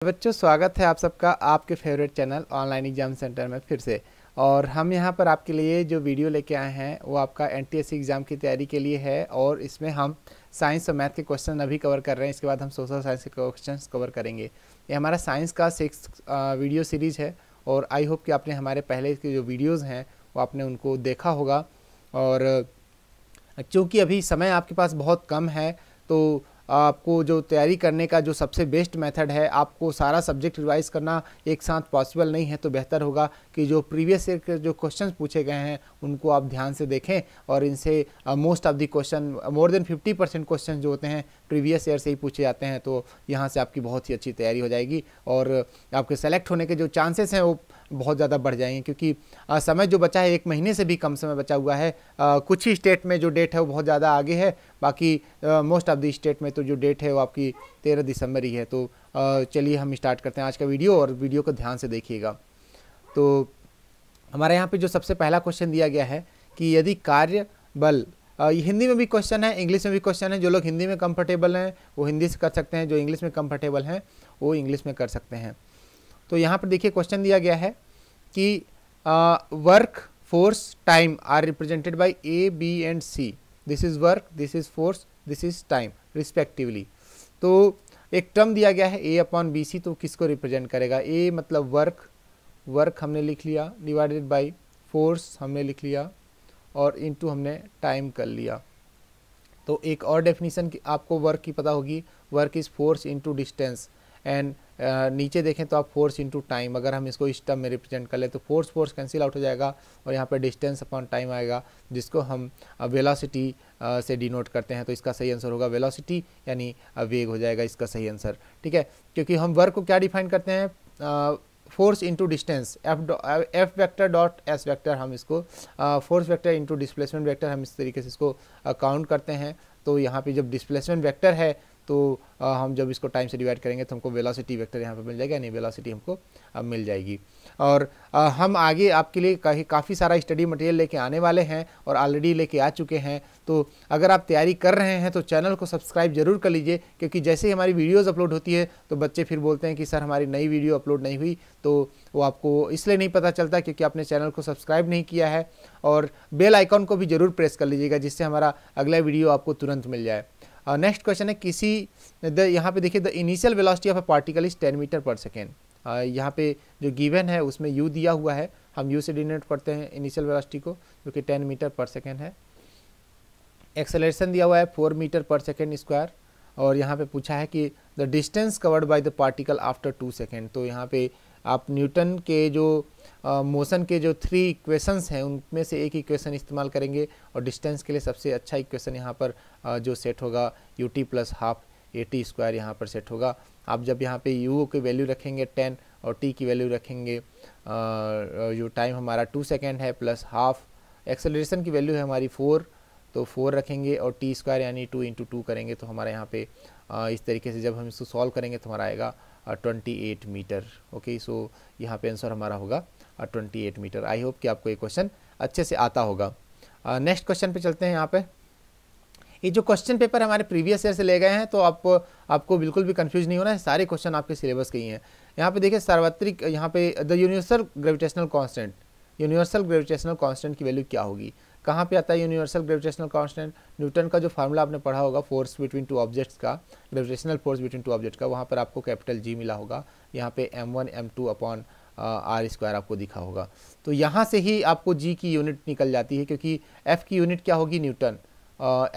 बच्चों, स्वागत है आप सबका आपके favourite channel online exam centre में फिर से। और हम यहाँ पर आपके लिए जो वीडियो लेके आए हैं वो आपका एनटीएससी एग्ज़ाम की तैयारी के लिए है। और इसमें हम साइंस और मैथ के क्वेश्चन अभी कवर कर रहे हैं। इसके बाद हम सोशल साइंस के क्वेश्चन कवर करेंगे। ये हमारा साइंस का 6 वीडियो सीरीज़ है और आई होप कि आपने हमारे पहले के जो वीडियोज़ हैं वो आपने उनको देखा होगा। और चूँकि अभी समय आपके पास बहुत कम है तो आपको जो तैयारी करने का जो सबसे बेस्ट मेथड है, आपको सारा सब्जेक्ट रिवाइज करना एक साथ पॉसिबल नहीं है, तो बेहतर होगा कि जो प्रीवियस ईयर के जो क्वेश्चंस पूछे गए हैं उनको आप ध्यान से देखें। और इनसे most of the question, more than 50% question जो होते हैं प्रीवियस ईयर से ही पूछे जाते हैं। तो यहाँ से आपकी बहुत ही अच्छी तैयारी हो जाएगी और आपके सेलेक्ट होने के जो चांसेस हैं वो बहुत ज़्यादा बढ़ जाएंगे। क्योंकि समय जो बचा है 1 महीने से भी कम समय बचा हुआ है। कुछ ही स्टेट में जो डेट है वो बहुत ज़्यादा आगे है, बाकी मोस्ट ऑफ द स्टेट में तो जो डेट है वो आपकी 13 दिसंबर ही है। तो चलिए हम स्टार्ट करते हैं आज का वीडियो और वीडियो को ध्यान से देखिएगा। तो हमारे यहाँ पे जो सबसे पहला क्वेश्चन दिया गया है कि यदि कार्य बल, हिंदी में भी क्वेश्चन है, इंग्लिश में भी क्वेश्चन है। जो लोग हिंदी में कंफर्टेबल हैं वो हिंदी से कर सकते हैं, जो इंग्लिश में कंफर्टेबल हैं वो इंग्लिश में कर सकते हैं। तो यहाँ पर देखिए क्वेश्चन दिया गया है कि work, force, time are represented by A, B and C. This is work, this is force, this is time respectively. तो एक टर्म दिया गया है ए अपॉन बी सी, तो किसको रिप्रेजेंट करेगा? ए मतलब वर्क हमने लिख लिया, डिवाइडेड बाय फोर्स हमने लिख लिया और इनटू हमने टाइम कर लिया। तो एक और डेफिनेशन आपको वर्क की पता होगी, work is force into distance. And नीचे देखें तो आप फोर्स इनटू टाइम, अगर हम इसको इस टर्म में रिप्रेजेंट कर ले तो फोर्स कैंसिल आउट हो जाएगा और यहाँ पर डिस्टेंस अपॉन टाइम आएगा, जिसको हम वेलोसिटी से डिनोट करते हैं। तो इसका सही आंसर होगा वेलोसिटी, यानी वेग हो जाएगा इसका सही आंसर। ठीक है, क्योंकि हम वर्क को क्या डिफाइन करते हैं? Force into distance, F vector dot S vector, हम इसको force vector into displacement vector, हम इस तरीके से इसको काउंट करते हैं। तो यहाँ पे जब डिस्प्लेसमेंट वेक्टर है तो हम जब इसको टाइम से डिवाइड करेंगे तो हमको वेलोसिटी वेक्टर यहाँ पे मिल जाएगा, यानी वेलोसिटी हमको मिल जाएगी। और हम आगे आपके लिए काफ़ी सारा स्टडी मटेरियल लेके आने वाले हैं और ऑलरेडी लेके आ चुके हैं। तो अगर आप तैयारी कर रहे हैं तो चैनल को सब्सक्राइब जरूर कर लीजिए, क्योंकि जैसे ही हमारी वीडियोज़ अपलोड होती है तो बच्चे फिर बोलते हैं कि सर हमारी नई वीडियो अपलोड नहीं हुई। तो वो आपको इसलिए नहीं पता चलता क्योंकि आपने चैनल को सब्सक्राइब नहीं किया है। और बेल आइकॉन को भी जरूर प्रेस कर लीजिएगा, जिससे हमारा अगला वीडियो आपको तुरंत मिल जाए। नेक्स्ट क्वेश्चन है यहाँ पे देखिए, the initial velocity of a particle is 10 metre per second. यहाँ पे जो गिवन है उसमें u दिया हुआ है, हम u से डिनोट करते हैं इनिशियल वेलोसिटी को, जो कि 10 मीटर पर सेकेंड है। एक्सेलरेशन दिया हुआ है 4 मीटर पर सेकेंड स्क्वायर। और यहाँ पे पूछा है कि the distance covered by the particle after 2 second. तो यहाँ पे आप न्यूटन के जो मोशन के जो 3 इक्वेशंस हैं उनमें से एक इक्वेशन इस्तेमाल करेंगे। और डिस्टेंस के लिए सबसे अच्छा इक्वेशन यहाँ पर जो सेट होगा ut plus half at square यहाँ पर सेट होगा। आप जब यहाँ पे u की वैल्यू रखेंगे 10 और t की वैल्यू रखेंगे, जो टाइम हमारा 2 सेकेंड है प्लस हाफ, एक्सेलरेशन की वैल्यू है हमारी 4, तो 4 रखेंगे और t स्क्वायर यानी 2 इंटू 2 करेंगे तो हमारे यहाँ पे इस तरीके से जब हम इसको सॉल्व करेंगे तो हमारा आएगा 28 मीटर। ओके, सो यहाँ पे आंसर हमारा होगा 28 मीटर। आई होप कि आपको ये क्वेश्चन अच्छे से आता होगा। नेक्स्ट क्वेश्चन पे चलते हैं। यहाँ पे ये जो क्वेश्चन पेपर हमारे प्रीवियस ईयर से ले गए हैं तो आपको बिल्कुल भी कंफ्यूज नहीं होना है, सारे क्वेश्चन आपके सिलेबस के ही हैं। यहाँ पे देखिए सार्वत्रिक, यहाँ पे the universal gravitational constant, universal gravitational constant की वैल्यू क्या होगी? कहाँ पे आता है यूनिवर्सल ग्रेविटेशनल कांस्टेंट? न्यूटन का जो फार्मूला आपने पढ़ा होगा फोर्स बिटवीन 2 ऑब्जेक्ट्स का, ग्रेविटेशनल फोर्स बिटवीन 2 ऑब्जेक्ट्स का, वहाँ पर आपको कैपिटल G मिला होगा। यहाँ पे m1 m2 upon r square आपको दिखा होगा। तो यहाँ से ही आपको G की यूनिट निकल जाती है, क्योंकि F की यूनिट क्या होगी? न्यूटन।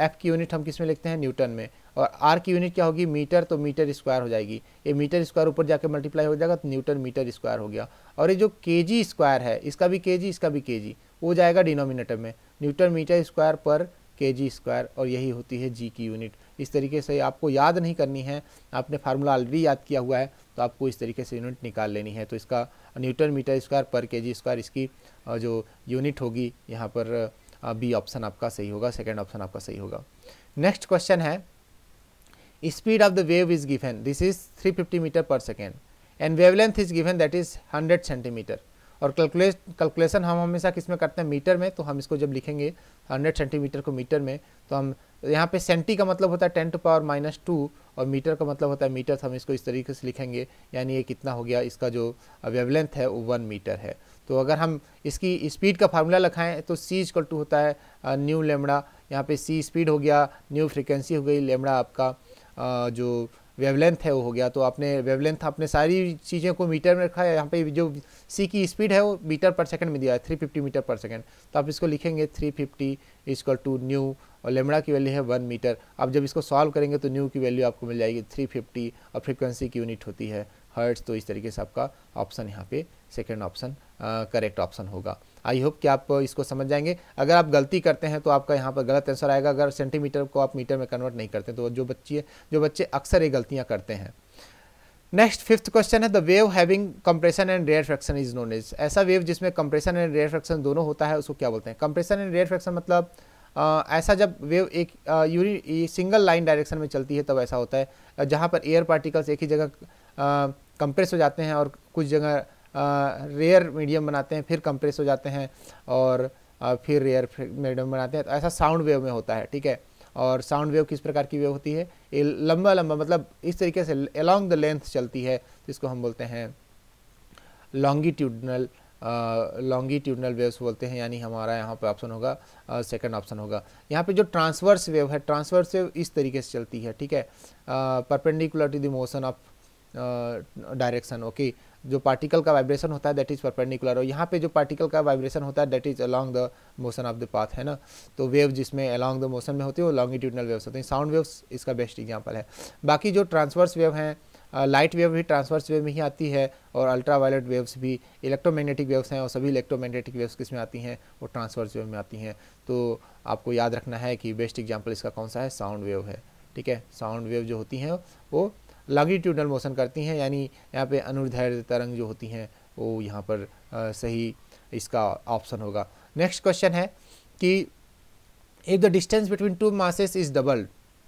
F की यूनिट हम किस में लिखते हैं? न्यूटन में। और R की यूनिट क्या होगी? मीटर, तो मीटर स्क्वायर हो जाएगी। ये मीटर स्क्वायर ऊपर जाके मल्टीप्लाई हो जाएगा तो न्यूटन मीटर स्क्वायर हो गया। और ये जो kg स्क्वायर है, इसका भी kg, इसका भी kg, वो जाएगा डिनोमिनेटर में, न्यूटन मीटर स्क्वायर पर kg स्क्वायर, और यही होती है G की यूनिट। इस तरीके से आपको याद नहीं करनी है, आपने फार्मूला ऑलरेडी याद किया हुआ है, तो आपको इस तरीके से यूनिट निकाल लेनी है। तो इसका न्यूटन मीटर स्क्वायर पर kg स्क्वायर, इसकी जो यूनिट होगी यहाँ पर बी ऑप्शन आपका सही होगा, सेकेंड ऑप्शन आपका सही होगा। नेक्स्ट क्वेश्चन है, speed of the wave is given, this is 350 metre per second and wavelength is given that is 100 centimetre. और कैलकुलेशन हम हमेशा किस में करते हैं, मीटर में। तो हम इसको जब लिखेंगे 100 सेंटीमीटर को मीटर में, तो हम यहाँ पे सेंटी का मतलब होता है 10⁻⁻2 और मीटर का मतलब होता है मीटर, तो हम इसको इस तरीके से लिखेंगे, यानी ये कितना हो गया, इसका जो वेवलेंथ है वो 1 मीटर है। तो अगर हम इसकी स्पीड का फार्मूला लिखाएं तो c होता है न्यू लेमड़ा, यहाँ पे c स्पीड हो गया, न्यू फ्रीक्वेंसी हो गई, लेमड़ा आपका जो वेवलेंथ है वो हो गया। तो आपने वेवलेंथ आपने सारी चीज़ों को मीटर में रखा है, यहाँ पे जो c की स्पीड है वो मीटर पर सेकंड में दिया है 350 मीटर पर सेकंड, तो आप इसको लिखेंगे 350 = न्यू और लेमड़ा की वैल्यू है 1 मीटर। अब जब इसको सॉल्व करेंगे तो न्यू की वैल्यू आपको मिल जाएगी 350 और फ्रीक्वेंसी की यूनिट होती है हर्ट्ज। तो इस तरीके से आपका ऑप्शन यहाँ पे सेकंड ऑप्शन करेक्ट ऑप्शन होगा। आई होप कि आप इसको समझ जाएंगे। अगर आप गलती करते हैं तो आपका यहाँ पर गलत आंसर आएगा, अगर सेंटीमीटर को आप मीटर में कन्वर्ट नहीं करते। तो जो बच्चे अक्सर ये गलतियाँ करते हैं। नेक्स्ट 5th क्वेश्चन है, the wave having compression and rarefaction is known as. ऐसा वेव जिसमें कंप्रेशन एंड रेयर फ्रैक्शन दोनों होता है उसको क्या बोलते हैं? कंप्रेशन एंड रेयर फ्रैक्शन मतलब ऐसा जब वेव एक सिंगल लाइन डायरेक्शन में चलती है तब ऐसा होता है, जहाँ पर एयर पार्टिकल्स एक ही जगह कंप्रेस हो जाते हैं और कुछ जगह रेयर मीडियम बनाते हैं, फिर कंप्रेस हो जाते हैं और फिर रेयर मीडियम बनाते हैं। तो ऐसा साउंड वेव में होता है, ठीक है। और साउंड वेव किस प्रकार की वेव होती है? ये लंबा मतलब इस तरीके से अलोंग द लेंथ चलती है, तो इसको हम बोलते हैं लॉन्गिट्यूडनल वेव्स बोलते हैं। यानी हमारा यहाँ पे ऑप्शन होगा सेकंड ऑप्शन होगा। यहाँ पे जो ट्रांसवर्स वेव है, ट्रांसवर्स वेव इस तरीके से चलती है, ठीक है, perpendicular to the motion of direction. Okay, जो पार्टिकल का वाइब्रेशन होता है दैट इज परपेंडिकुलर, और यहाँ पे जो पार्टिकल का वाइब्रेशन होता है that is along the motion of the path, है ना। तो वेव जिसमें अलोंग द मोशन में होती है वो लॉन्गिट्यूडनल वेव्स होती हैं। साउंड वेव्स इसका बेस्ट एग्जांपल है। बाकी जो ट्रांसवर्स वेव हैं, लाइट वेव भी ट्रांसवर्स वेव में ही आती है, और अल्ट्रा वायलेट वेव्स भी इलेक्ट्रोमैग्नेटिक वेव्स हैं, और सभी इलेक्ट्रोमैग्नेटिक वेव्स किस में आती हैं? वो ट्रांसवर्स वेव में आती हैं। तो आपको याद रखना है कि बेस्ट एग्जाम्पल इसका कौन सा है? साउंड वेव है, ठीक है। साउंड वेव जो होती हैं वो लॉन्गिट्यूडनल मोशन करती हैं, यानी यहाँ पे अनुदैर्ध्य तरंग जो होती हैं वो यहाँ पर सही इसका ऑप्शन होगा। नेक्स्ट क्वेश्चन है कि if the distance between two masses is doubled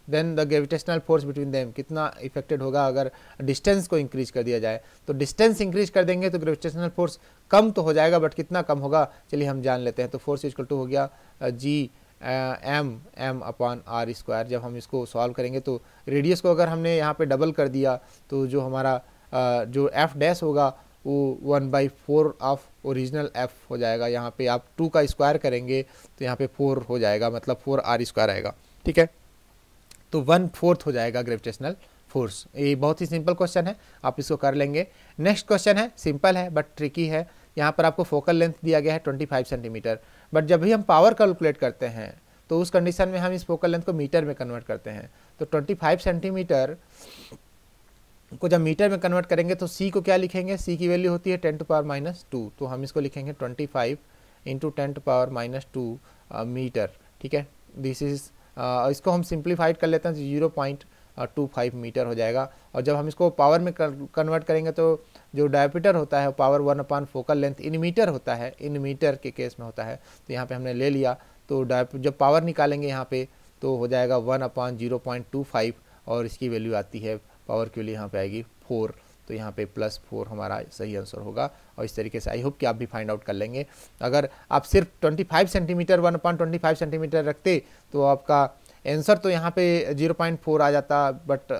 then the gravitational force between them, कितना इफेक्टेड होगा अगर डिस्टेंस को इंक्रीज कर दिया जाए? तो डिस्टेंस इंक्रीज कर देंगे तो ग्रेविटेशनल फोर्स कम तो हो जाएगा, बट कितना कम होगा चलिए हम जान लेते हैं। तो फोर्स इक्वल टू हो गया G/m/r²। जब हम इसको सॉल्व करेंगे तो रेडियस को अगर हमने यहाँ पे डबल कर दिया तो जो हमारा जो f डैश होगा वो 1/4 ऑफ ओरिजिनल f हो जाएगा। यहाँ पे आप 2 का स्क्वायर करेंगे तो यहाँ पे 4 हो जाएगा, मतलब 4r² आएगा, ठीक है। तो 1/4 हो जाएगा ग्रेविटेशनल फोर्स। ये बहुत ही सिंपल क्वेश्चन है, आप इसको कर लेंगे। नेक्स्ट क्वेश्चन है, सिंपल है बट ट्रिकी है। यहाँ पर आपको फोकल लेंथ दिया गया है 25 सेंटीमीटर, बट जब भी हम पावर कैलकुलेट करते हैं तो उस कंडीशन में हम इस फोकल लेंथ को मीटर में कन्वर्ट करते हैं। तो 25 सेंटीमीटर को जब मीटर में कन्वर्ट करेंगे तो c को क्या लिखेंगे? c की वैल्यू होती है 10⁻², तो हम इसको लिखेंगे 25 × 10⁻² मीटर, ठीक है। दिस इज इसको हम सिंप्लीफाइड कर लेते हैं, 0.25 मीटर हो जाएगा। और जब हम इसको पावर में कन्वर्ट करेंगे तो जो डायमीटर होता है power 1/4 focal length in metre होता है, इन मीटर के केस में होता है। तो यहाँ पे हमने ले लिया, तो जब पावर निकालेंगे यहाँ पे तो हो जाएगा 1/0.25 और इसकी वैल्यू आती है, पावर के लिए यहाँ पे आएगी 4, तो यहाँ पे +4 हमारा सही आंसर होगा। और इस तरीके से आई होप कि आप भी फाइंड आउट कर लेंगे। अगर आप सिर्फ 25 सेंटीमीटर 1/25 सेंटीमीटर रखते तो आपका आंसर तो यहाँ पे 0.4 आ जाता, बट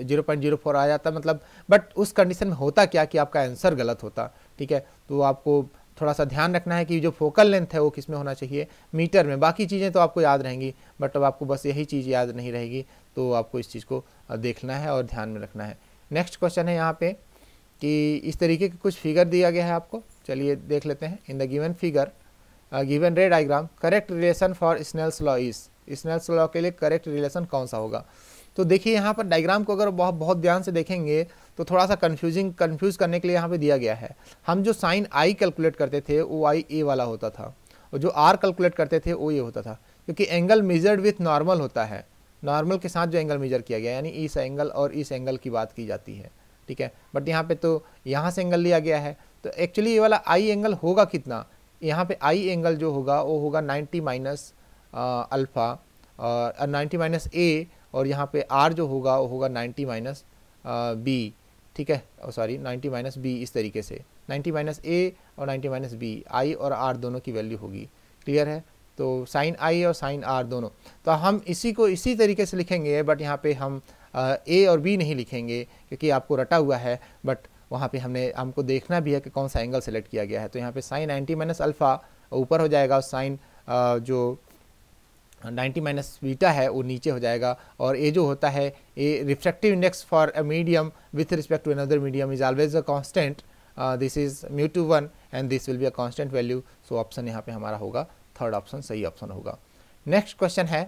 0.04 आ जाता, मतलब बट उस कंडीशन में होता क्या कि आपका आंसर गलत होता, ठीक है। तो आपको थोड़ा सा ध्यान रखना है कि जो फोकल लेंथ है वो किस में होना चाहिए? मीटर में। बाकी चीज़ें तो आपको याद रहेंगी, बट अब आपको बस यही चीज़ याद नहीं रहेगी, तो आपको इस चीज़ को देखना है और ध्यान में रखना है। नेक्स्ट क्वेश्चन है यहाँ पे कि इस तरीके के कुछ फिगर दिया गया है आपको, चलिए देख लेते हैं। In the given figure given ray diagram correct relation for Snell's law is, Snell's law के लिए करेक्ट रिलेशन कौन सा होगा? तो देखिए यहाँ पर डायग्राम को अगर बहुत ध्यान से देखेंगे तो थोड़ा सा कंफ्यूज करने के लिए यहाँ पे दिया गया है। हम जो साइन आई कैलकुलेट करते थे वो आई ए वाला होता था, और जो आर कैलकुलेट करते थे वो ये होता था, क्योंकि एंगल मेजर्ड विथ नॉर्मल होता है, नॉर्मल के साथ जो एंगल मेजर किया गया, यानी इस एंगल और इस एंगल की बात की जाती है, ठीक है। बट यहाँ पे तो यहाँ से एंगल लिया गया है, तो एक्चुअली ये वाला आई एंगल होगा कितना? यहाँ पे आई एंगल जो होगा वो होगा 90 माइनस अल्फ़ा और 90 माइनस ए, और यहाँ पे आर जो होगा वो होगा 90 माइनस बी, ठीक है, सॉरी 90 माइनस बी, इस तरीके से 90 माइनस ए और 90 माइनस बी, आई और आर दोनों की वैल्यू होगी। क्लियर है? तो साइन आई और साइन आर दोनों, तो हम इसी को इसी तरीके से लिखेंगे, बट यहाँ पे हम ए और बी नहीं लिखेंगे क्योंकि आपको रटा हुआ है, बट वहाँ पे हमको देखना भी है कि कौन सा एंगल सेलेक्ट किया गया है। तो यहाँ पे साइन 90 माइनस अल्फ़ा ऊपर हो जाएगा, साइन जो 90 माइनस बीटा है वो नीचे हो जाएगा, और ए जो होता है a refractive index for a medium with respect to another medium is always a constant, this is μ2 and this will be a constant value. So option यहाँ पे हमारा होगा थर्ड ऑप्शन, सही ऑप्शन होगा। नेक्स्ट क्वेश्चन है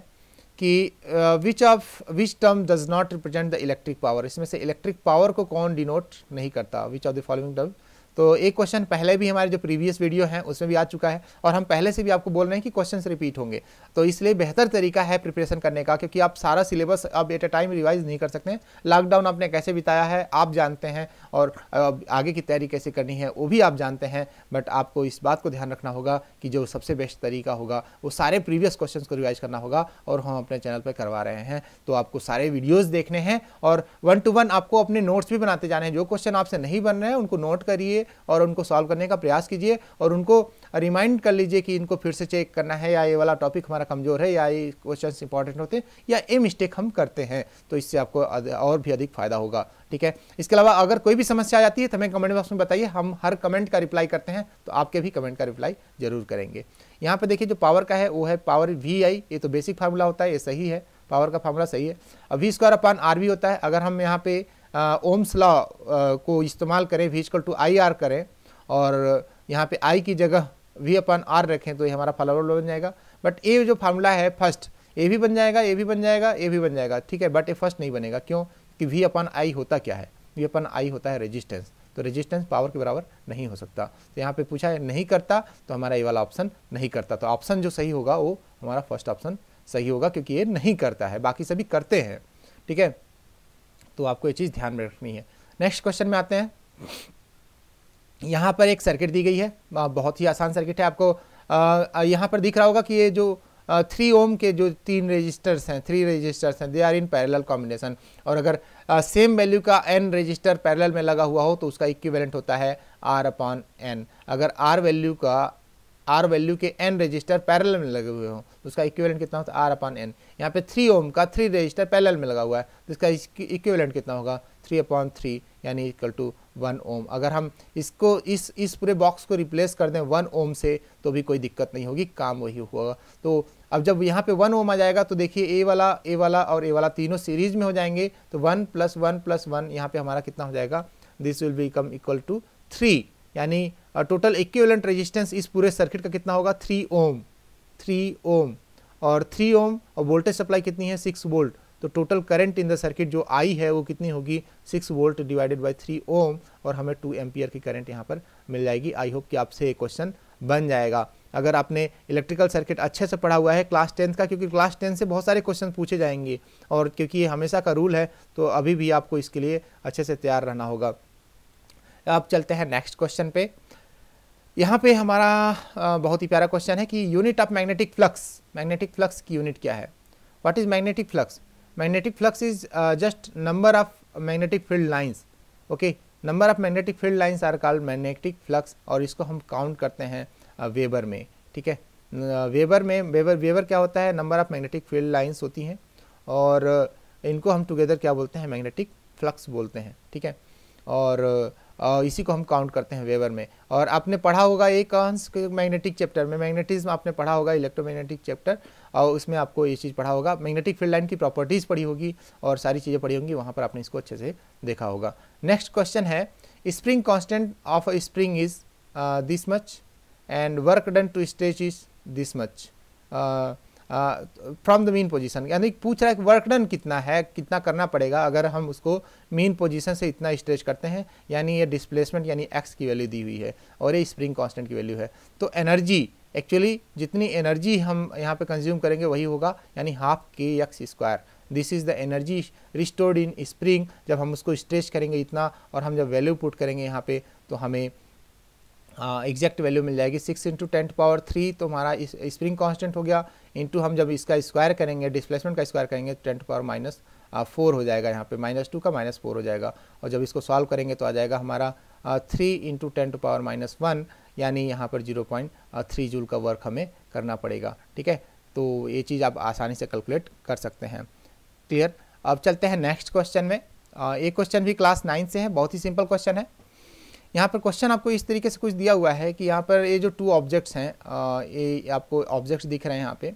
कि which term does not represent the electric power, इसमें से इलेक्ट्रिक पावर को कौन डिनोट नहीं करता, which of the following term. तो एक क्वेश्चन पहले भी हमारे जो प्रीवियस वीडियो हैं उसमें भी आ चुका है, और हम पहले से भी आपको बोल रहे हैं कि क्वेश्चंस रिपीट होंगे, तो इसलिए बेहतर तरीका है प्रिपरेशन करने का, क्योंकि आप सारा सिलेबस अब एट अ टाइम रिवाइज नहीं कर सकते हैं। लॉकडाउन आपने कैसे बिताया है आप जानते हैं, और आगे की तैयारी कैसे करनी है वो भी आप जानते हैं, बट आपको इस बात को ध्यान रखना होगा कि जो सबसे बेस्ट तरीका होगा वो सारे प्रीवियस क्वेश्चन को रिवाइज करना होगा, और हम अपने चैनल पर करवा रहे हैं। तो आपको सारे वीडियोज़ देखने हैं, और 1 to 1 आपको अपने नोट्स भी बनाते जाने हैं। जो क्वेश्चन आपसे नहीं बन रहे हैं उनको नोट करिए और उनको सॉल्व करने का प्रयास कीजिए, और उनको रिमाइंड कर लीजिए कि इनको फिर से चेक करना है, या ये वाला टॉपिक हमारा कमजोर है, या ये क्वेश्चंस इंपॉर्टेंट होते हैं, या ये मिस्टेक हम करते हैं, तो इससे आपको और भी अधिक फायदा होगा। ठीक है, इसके अलावा अगर कोई भी समस्या आ जाती है तो हमें कमेंट बॉक्स में बताइए, हम हर कमेंट का रिप्लाई करते हैं, तो आपके भी कमेंट का रिप्लाई जरूर करेंगे। यहाँ पे देखिए जो पावर का है वो है पावर वी आई, ये तो बेसिक फार्मूला होता है, ये सही है, पावर का फार्मूला सही है। अब V square upon R V होता है, अगर हम यहाँ पे ओम्स लॉ को इस्तेमाल करें, V equal to I R करें, और यहाँ पे आई की जगह वी अपॉन आर रखें, तो ये हमारा फार्मूला बन जाएगा। बट ये जो फार्मूला है फर्स्ट, ए भी बन जाएगा, ए भी बन जाएगा, ए भी बन जाएगा, ठीक है, बट ये फर्स्ट नहीं बनेगा। क्यों? कि वी अपॉन आई होता क्या है? वी अपॉन आई होता है रेजिस्टेंस, तो रेजिस्टेंस पावर के बराबर नहीं हो सकता। तो यहाँ पे पूछा है नहीं करता, तो हमारा ये वाला ऑप्शन नहीं करता, तो ऑप्शन जो सही होगा वो हमारा फर्स्ट ऑप्शन सही होगा, क्योंकि ये नहीं करता है, बाकी सभी करते हैं। ठीक है, तो आपको ये चीज़ ध्यान में रखनी है। नेक्स्ट क्वेश्चन में आते हैं। यहाँ पर एक सर्किट दी गई है, बहुत ही आसान सर्किट है। आपको यहाँ पर दिख रहा होगा कि ये जो 3 ओम के जो 3 रजिस्टर्स हैं, 3 रजिस्टर्स हैं, they are in parallel combination, और अगर सेम वैल्यू का n रजिस्टर पैरेलल में लगा हुआ हो तो उसका इक्विवेलेंट होता है R अपॉन n। अगर R वैल्यू के n रजिस्टर पैरेलल में लगे हुए हों तो उसका इक्विवेलेंट कितना होता है R अपॉन n। यहाँ पे 3 ओम का 3 रजिस्टर पैरेलल में लगा हुआ है तो इसका इक्विवेलेंट कितना होगा 3 अपॉन 3 यानी इक्वल टू 1 ओम। अगर हम इसको इस पूरे बॉक्स को रिप्लेस कर दें 1 ओम से तो भी कोई दिक्कत नहीं होगी, काम वही होगा। तो अब जब यहाँ पे 1 ओम आ जाएगा तो देखिए ए वाला और ए वाला तीनों सीरीज में हो जाएंगे, तो 1 + 1 + 1 यहाँ पे हमारा कितना हो जाएगा, this will become equal to 3, यानी टोटल इक्विवेलेंट रेजिस्टेंस इस पूरे सर्किट का कितना होगा 3 ओम और 3 ओम, और वोल्टेज सप्लाई कितनी है 6 वोल्ट। तो total current in the circuit जो आई है वो कितनी होगी 6 वोल्ट डिवाइडेड बाय 3 ओम, और हमें 2 एम्पियर की करंट यहाँ पर मिल जाएगी। आई होप कि आपसे ये क्वेश्चन बन जाएगा अगर आपने इलेक्ट्रिकल सर्किट अच्छे से पढ़ा हुआ है क्लास 10 का, क्योंकि क्लास 10 से बहुत सारे क्वेश्चन पूछे जाएंगे और क्योंकि ये हमेशा का रूल है तो अभी भी आपको इसके लिए अच्छे से तैयार रहना होगा। अब चलते हैं नेक्स्ट क्वेश्चन पे। यहाँ पे हमारा बहुत ही प्यारा क्वेश्चन है कि यूनिट ऑफ मैग्नेटिक फ्लक्स की यूनिट क्या है। What is magnetic flux? Magnetic flux is just number of magnetic field lines. Okay, number of magnetic field lines are called magnetic flux, और इसको हम काउंट करते हैं वेबर में। ठीक है, वेबर क्या होता है, number of magnetic field lines होती हैं, और इनको हम टुगेदर क्या बोलते हैं, मैग्नेटिक फ्लक्स बोलते हैं। ठीक है, और इसी को हम काउंट करते हैं वेबर में। और आपने पढ़ा होगा एक अंश मैग्नेटिक चैप्टर में, मैग्नेटिज्म आपने पढ़ा होगा, इलेक्ट्रोमैग्नेटिक चैप्टर, और उसमें आपको ये चीज़ पढ़ा होगा, मैग्नेटिक फील्ड लाइन की प्रॉपर्टीज़ पढ़ी होगी और सारी चीज़ें पढ़ी होंगी, वहाँ पर आपने इसको अच्छे से देखा होगा। नेक्स्ट क्वेश्चन है, spring constant of a spring is this much and work done to stretch is this much from the mean position, यानी पूछ रहा है कि वर्क डन कितना है, कितना करना पड़ेगा अगर हम उसको मीन पोजीशन से इतना स्ट्रेच करते हैं, यानी ये डिस्प्लेसमेंट यानी एक्स की वैल्यू दी हुई है और ये स्प्रिंग कांस्टेंट की वैल्यू है। तो एनर्जी एक्चुअली जितनी एनर्जी हम यहाँ पे कंज्यूम करेंगे वही होगा, यानी ½ kx²। This is the energy restored in spring. जब हम उसको स्ट्रेच करेंगे इतना और हम जब वैल्यू पुट करेंगे यहाँ पे तो हमें एग्जैक्ट वैल्यू मिल जाएगी 6 × 10⁻³ तो हमारा स्प्रिंग कांस्टेंट हो गया, इंटू हम जब इसका स्क्वायर करेंगे, डिस्प्लेसमेंट का स्क्वायर करेंगे 10⁻⁻⁴ 4 हो जाएगा, यहाँ पे -2 का -4 हो जाएगा। और जब इसको सॉल्व करेंगे तो आ जाएगा हमारा 3 × 10⁻⁻1, यानी यहाँ पर 0.3 जूल का वर्क हमें करना पड़ेगा। ठीक है, तो ये चीज़ आप आसानी से कैलकुलेट कर सकते हैं। क्लियर। अब चलते हैं नेक्स्ट क्वेश्चन में। एक क्वेश्चन भी क्लास 9 से है, बहुत ही सिंपल क्वेश्चन है। यहाँ पर क्वेश्चन आपको इस तरीके से कुछ दिया हुआ है कि यहाँ पर ये जो 2 ऑब्जेक्ट्स हैं, ये आपको ऑब्जेक्ट्स दिख रहे हैं यहाँ पे,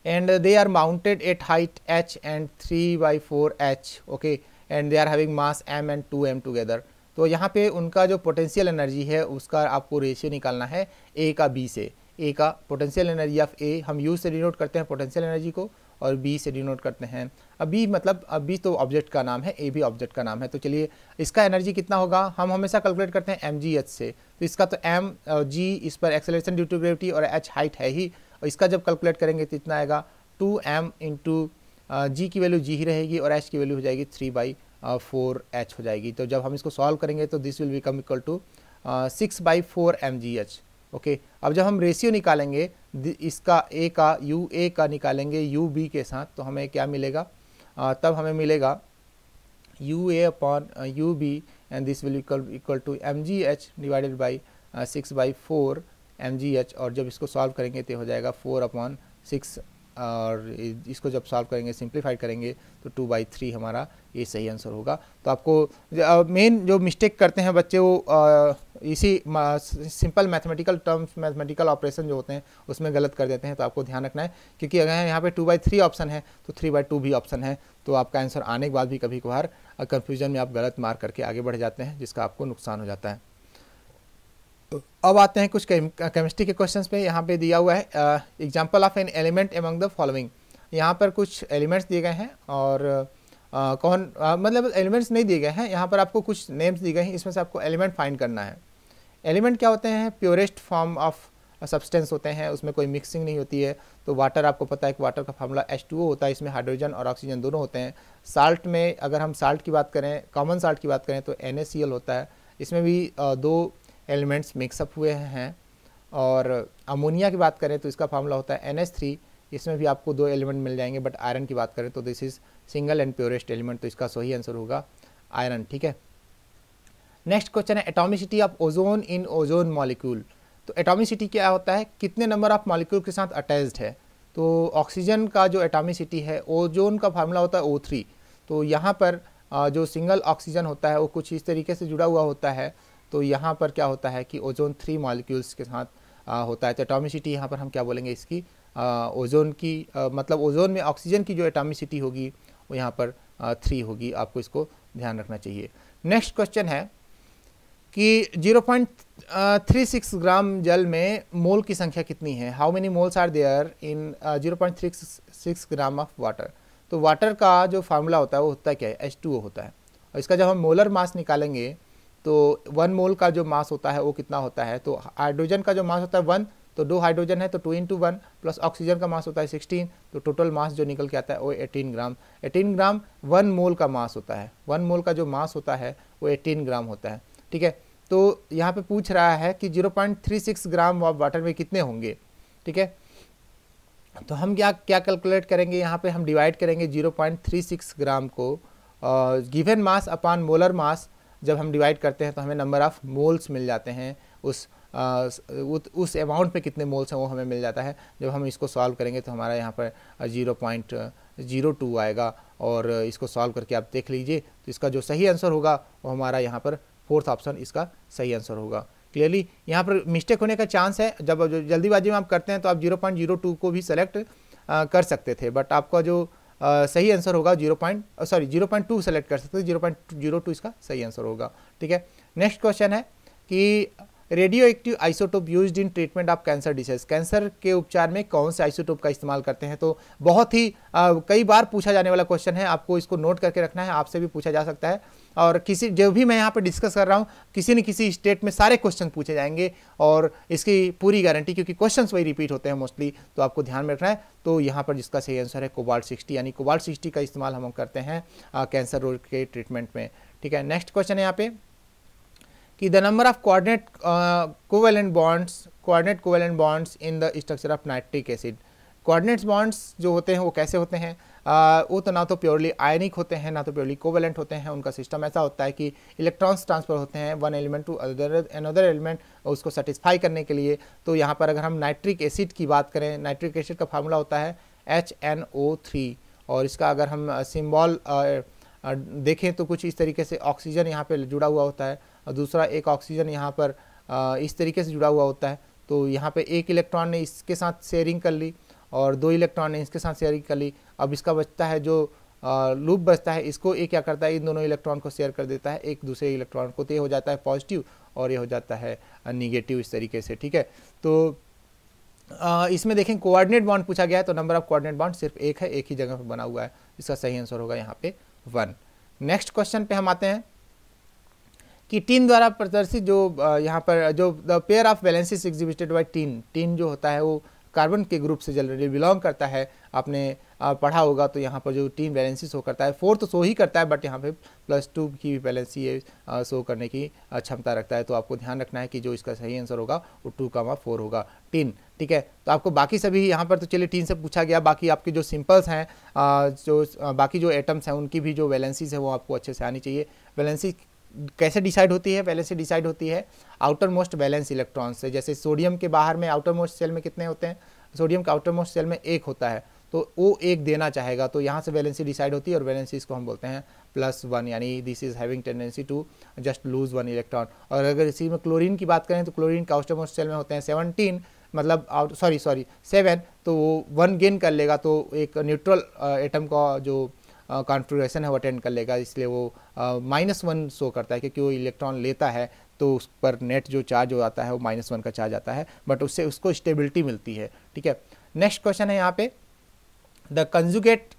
and they are mounted at height h and 3/4 h, okay, and they are having mass m and 2m together. तो यहाँ पे उनका जो पोटेंशियल एनर्जी है उसका आपको रेशियो निकालना है a का b से। a का पोटेंशियल एनर्जी ऑफ a हम u से डिनोट करते हैं पोटेंशियल एनर्जी को, और b से डिनोट करते हैं। अब b मतलब b तो ऑब्जेक्ट का नाम है, a भी ऑब्जेक्ट का नाम है। तो चलिए इसका एनर्जी कितना होगा, हम हमेशा कैलकुलेट करते हैं mgh से। तो इसका तो m g इस पर एक्सेलरेशन ड्यू टू ग्रेविटी और h हाइट है ही, और इसका जब कैलकुलेट करेंगे तो इतना आएगा 2m इंटू g की वैल्यू g ही रहेगी और h की वैल्यू हो जाएगी 3/4h हो जाएगी। तो जब हम इसको सॉल्व करेंगे तो this will become equal to 6/4 mgh। Okay, अब जब हम रेशियो निकालेंगे इसका a का UA का निकालेंगे UB के साथ, तो हमें क्या मिलेगा, तब हमें मिलेगा UA/UB and this will equal to mgh divided by 6/4 mgh। और जब इसको सॉल्व करेंगे तो हो जाएगा 4/6, और इसको जब सॉल्व करेंगे सिंप्लीफाइड करेंगे तो 2/3 हमारा ये सही आंसर होगा। तो आपको मेन जो मिस्टेक करते हैं बच्चे वो इसी simple mathematical terms, mathematical operation जो होते हैं उसमें गलत कर देते हैं। तो आपको ध्यान रखना है, क्योंकि अगर यहाँ पे 2/3 ऑप्शन है तो 3/2 भी ऑप्शन है, तो आपका आंसर आने के बाद भी कभी कभार कन्फ्यूजन में आप गलत मार्क करके आगे बढ़ जाते हैं, जिसका आपको नुकसान हो जाता है। अब आते हैं कुछ केमिस्ट्री के क्वेश्चंस पे। यहाँ पे दिया हुआ है example of an element among the following. यहाँ पर कुछ एलिमेंट्स दिए गए हैं, और मतलब एलिमेंट्स नहीं दिए गए हैं, यहाँ पर आपको कुछ नेम्स दिए गए हैं, इसमें से आपको एलिमेंट फाइंड करना है। एलिमेंट क्या होते हैं, प्योरेस्ट फॉर्म ऑफ सब्सटेंस होते हैं, उसमें कोई मिक्सिंग नहीं होती है। तो वाटर आपको पता है कि वाटर का फार्मूला H2O होता है, इसमें हाइड्रोजन और ऑक्सीजन दोनों होते हैं। साल्ट में अगर हम साल्ट की बात करें, कॉमन साल्ट की बात करें तो NaCl होता है, इसमें भी 2 एलिमेंट्स मिक्सअप हुए हैं। और अमोनिया की बात करें तो इसका फार्मूला होता है NH3, इसमें भी आपको 2 एलिमेंट मिल जाएंगे। बट आयरन की बात करें तो this is single and purest element, तो इसका सही आंसर होगा आयरन। ठीक है, नेक्स्ट क्वेश्चन है atomicity of ozone in ozone molecule. तो एटॉमिसिटी क्या होता है, कितने नंबर ऑफ मॉलिक्यूल के साथ अटैच्ड है। तो ऑक्सीजन का जो एटॉमिसिटी है, ओजोन का फार्मूला होता है O3। तो यहाँ पर जो सिंगल ऑक्सीजन होता है वो कुछ इस तरीके से जुड़ा हुआ होता है। तो यहाँ पर क्या होता है कि ओजोन 3 मॉलिक्यूल्स के साथ होता है। तो एटॉमिसिटी यहाँ पर हम क्या बोलेंगे इसकी, ओजोन की मतलब ओजोन में ऑक्सीजन की जो एटॉमिसिटी होगी वो यहाँ पर 3 होगी। आपको इसको ध्यान रखना चाहिए। नेक्स्ट क्वेश्चन है कि 0.36 ग्राम जल में मोल की संख्या कितनी है, how many moles are there in 0.36 gram of water. तो वाटर का जो फार्मूला होता है वो होता है क्या है, H2O होता है। और इसका जब हम मोलर मास निकालेंगे तो 1 मोल का जो मास होता है वो कितना होता है। तो हाइड्रोजन का जो मास होता है 1, तो 2 हाइड्रोजन है तो 2 × 1, प्लस ऑक्सीजन का मास होता है 16, तो टोटल मास जो निकल के आता है वो 18 ग्राम। 18 ग्राम 1 मोल का मास होता है, 1 मोल का जो मास होता है वो 18 ग्राम होता है। ठीक है, तो यहाँ पे पूछ रहा है कि 0.36 ग्राम ऑफ वाटर में कितने होंगे। ठीक है, तो हम क्या कैलकुलेट करेंगे, यहाँ पे हम डिवाइड करेंगे 0.36 ग्राम को given mass upon molar mass. जब हम डिवाइड करते हैं तो हमें नंबर ऑफ मोल्स मिल जाते हैं, उस अमाउंट पे कितने मोल्स हैं वो हमें मिल जाता है। जब हम इसको सॉल्व करेंगे तो हमारा यहाँ पर 0.02 आएगा, और इसको सॉल्व करके आप देख लीजिए तो इसका जो सही आंसर होगा वो हमारा यहाँ पर 4th ऑप्शन इसका सही आंसर होगा। क्लियरली यहाँ पर मिस्टेक होने का चांस है, जब जल्दीबाजी में आप करते हैं तो आप 0.02 को भी सेलेक्ट कर सकते थे, बट आपका जो सही आंसर होगा 0.2 सेलेक्ट कर सकते हैं, 0.02 इसका सही आंसर होगा। ठीक है, नेक्स्ट क्वेश्चन है कि radio active isotope used in treatment of cancer disease. Cancer के उपचार में कौन से आइसोटोप का इस्तेमाल करते हैं। तो बहुत ही कई बार पूछा जाने वाला क्वेश्चन है, आपको इसको नोट करके रखना है, आपसे भी पूछा जा सकता है। और किसी जो भी मैं यहाँ पे डिस्कस कर रहा हूँ, किसी न किसी स्टेट में सारे क्वेश्चन पूछे जाएंगे, और इसकी पूरी गारंटी, क्योंकि क्वेश्चंस वही रिपीट होते हैं मोस्टली, तो आपको ध्यान में रखना है। तो यहाँ पर जिसका सही आंसर है कोबाल्ट 60, यानी कोबाल्ट 60 का इस्तेमाल हम करते हैं कैंसर रोग के ट्रीटमेंट में। ठीक है, नेक्स्ट क्वेश्चन है यहाँ पे कि the number of coordinate covalent bonds in the structure of nitric acid. Coordinates bonds जो होते हैं वो कैसे होते हैं, वो तो ना तो प्योरली आयनिक होते हैं ना तो प्योरली कोवेलेंट होते हैं। उनका सिस्टम ऐसा होता है कि इलेक्ट्रॉन्स ट्रांसफर होते हैं one element to another element, उसको सेटिस्फाई करने के लिए। तो यहाँ पर अगर हम नाइट्रिक एसिड की बात करें, नाइट्रिक एसिड का फार्मूला होता है HNO3, और इसका अगर हम सिंबल देखें तो कुछ इस तरीके से ऑक्सीजन यहाँ पे जुड़ा हुआ होता है और दूसरा एक ऑक्सीजन यहाँ पर इस तरीके से जुड़ा हुआ होता है। तो यहाँ पे एक इलेक्ट्रॉन ने इसके साथ शेयरिंग कर ली और 2 इलेक्ट्रॉन ने इसके साथ शेयरिंग कर ली। अब इसका बचता है जो लूप बचता है, इसको ये क्या करता है, इन दोनों इलेक्ट्रॉन को शेयर कर देता है एक दूसरे इलेक्ट्रॉन को, तो ये हो जाता है पॉजिटिव और ये हो जाता है निगेटिव, इस तरीके से। ठीक है, तो इसमें देखें कोऑर्डिनेट बॉन्ड पूछा गया है, तो नंबर ऑफ कोऑर्डिनेट बॉन्ड सिर्फ एक है, एक ही जगह पर बना हुआ है। इसका सही आंसर होगा यहाँ पे 1। नेक्स्ट क्वेश्चन पे हम आते हैं कि टीन द्वारा प्रदर्शित जो यहाँ पर जो the pair of valencies exhibited by tin, tin जो होता है वो कार्बन के ग्रुप से जनरली बिलोंग करता है। आपने पढ़ा होगा, तो यहाँ पर जो टीन वैलेंसी शो करता है 4 तो शो ही करता है, बट यहाँ पे +2 की वैलेंसी शो करने की क्षमता रखता है। तो आपको ध्यान रखना है कि जो इसका सही आंसर होगा वो 2,4 होगा, टीन। ठीक है, तो आपको बाकी सभी यहाँ पर तो चलिए टीन से पूछा गया, बाकी आपके जो सिंपल्स हैं जो बाकी जो एटम्स हैं उनकी भी जो वैलेंसीज है वो आपको अच्छे से आनी चाहिए। वैलेंसी कैसे डिसाइड होती है? वैलेंसी डिसाइड होती है आउटर मोस्ट वैलेंस इलेक्ट्रॉन से। जैसे सोडियम के बाहर में आउटर मोस्ट सेल में कितने होते हैं? सोडियम का आउटर मोस्ट सेल में 1 होता है, तो वो 1 देना चाहेगा, तो यहाँ से वैलेंसी डिसाइड होती है और वैलेंसी इसको हम बोलते हैं +1, यानी this is having tendency to just lose 1 electron. और अगर इसी में क्लोरीन की बात करें तो क्लोरीन का आउटर मोस्ट सेल में होते हैं 17, मतलब 7, तो वो 1 गेन कर लेगा, तो एक न्यूट्रल एटम का जो कॉन्फ़िगरेशन है वो अटेंड कर लेगा, इसलिए वो -1 शो करता है, क्योंकि वो इलेक्ट्रॉन लेता है तो उस पर नेट जो चार्ज हो जाता है वो -1 का चार्ज आता है, बट उससे उसको स्टेबिलिटी मिलती है। ठीक है, नेक्स्ट क्वेश्चन है यहाँ पे the conjugate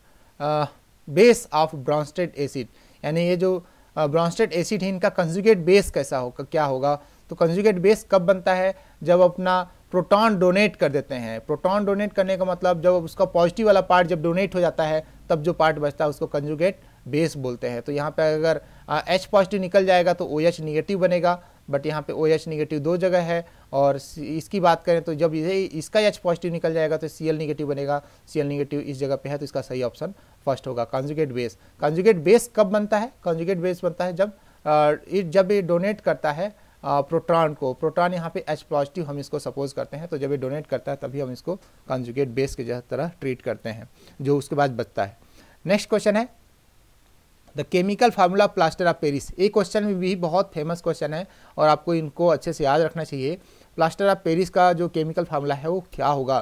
base of Brønsted acid, यानी ये जो ब्रॉन्स्टेड एसिड है इनका कंजुगेट बेस कैसा होगा, क्या होगा? तो कंजुगेट बेस कब बनता है? जब अपना प्रोटॉन डोनेट कर देते हैं। प्रोटॉन डोनेट करने का मतलब जब उसका पॉजिटिव वाला पार्ट जब डोनेट हो जाता है तब जो पार्ट बचता है उसको कंजुगेट बेस बोलते हैं। तो यहाँ पे अगर H पॉजिटिव निकल जाएगा तो OH निगेटिव बनेगा, बट यहाँ पे OH निगेटिव 2 जगह है। और इसकी बात करें तो जब ये इसका H पॉजिटिव निकल जाएगा तो Cl निगेटिव बनेगा, Cl निगेटिव इस जगह पे है, तो इसका सही ऑप्शन फर्स्ट होगा, कंजुगेट बेस। कंजुगेट बेस कब बनता है? कंजुगेट बेस बनता है जब ये डोनेट करता है प्रोटॉन को। प्रोटॉन यहाँ पे H पॉजिटिव हम इसको सपोज करते हैं, तो जब ये डोनेट करता है तभी हम इसको कंजुगेट बेस के तरह ट्रीट करते हैं, जो उसके बाद बचता है। नेक्स्ट क्वेश्चन है the chemical formula plaster of Paris. ये क्वेश्चन भी बहुत फेमस क्वेश्चन है और आपको इनको अच्छे से याद रखना चाहिए। प्लास्टर ऑफ पेरिस का जो केमिकल फार्मूला है वो क्या होगा?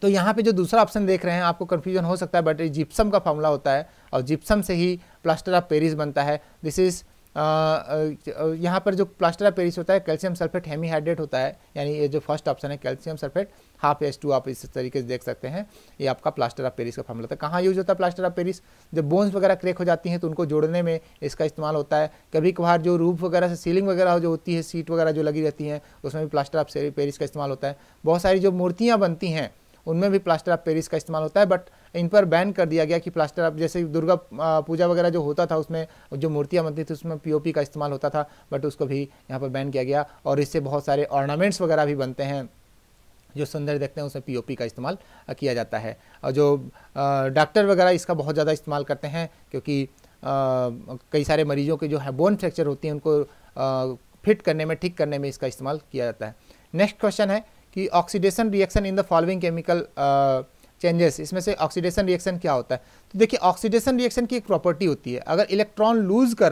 तो यहाँ पे जो दूसरा ऑप्शन देख रहे हैं आपको कन्फ्यूजन हो सकता है, बट जिप्सम का फार्मूला होता है और जिप्सम से ही प्लास्टर ऑफ पेरिस बनता है। दिस इज यहाँ पर जो प्लास्टर ऑफ पेरिस होता है कैल्शियम सल्फेट हेमीहाइड्रेट होता है, यानी ये जो फर्स्ट ऑप्शन है कैल्शियम सल्फेट ½ आप इस तरीके से देख सकते हैं। ये आपका प्लास्टर ऑफ पेरिस का फार्मूला था। कहाँ यूज होता है प्लास्टर ऑफ पेरिस? जब बोन्स वगैरह क्रैक हो जाती हैं तो उनको जोड़ने में इसका इस्तेमाल होता है। कभी कभार जो रूफ वगैरह से सीलिंग वगैरह जो होती है, सीट वगैरह जो लगी रहती हैं, उसमें भी प्लास्टर ऑफ पेरिस का इस्तेमाल होता है। बहुत सारी जो मूर्तियाँ बनती हैं उनमें भी प्लास्टर ऑफ पेरिस का इस्तेमाल होता है, बट इन पर बैन कर दिया गया कि प्लास्टर ऑफ, जैसे दुर्गा पूजा वगैरह जो होता था उसमें जो मूर्तियाँ बनती थी उसमें POP का इस्तेमाल होता था, बट उसको भी यहाँ पर बैन किया गया। और इससे बहुत सारे ऑर्नामेंट्स वगैरह भी बनते हैं जो सुंदर देखते हैं, उसमें POP का इस्तेमाल किया जाता है। और जो डॉक्टर वगैरह इसका बहुत ज़्यादा इस्तेमाल करते हैं, क्योंकि कई सारे मरीजों के जो है बोन फ्रैक्चर होती हैं उनको फिट करने में, ठीक करने में इसका इस्तेमाल किया जाता है। नेक्स्ट क्वेश्चन है कि oxidation reaction in the following chemical changes, इसमें से ऑक्सीडेशन रिएक्शन क्या होता है? तो देखिए ऑक्सीडेशन रिएक्शन की एक प्रॉपर्टी होती है, अगर इलेक्ट्रॉन लूज कर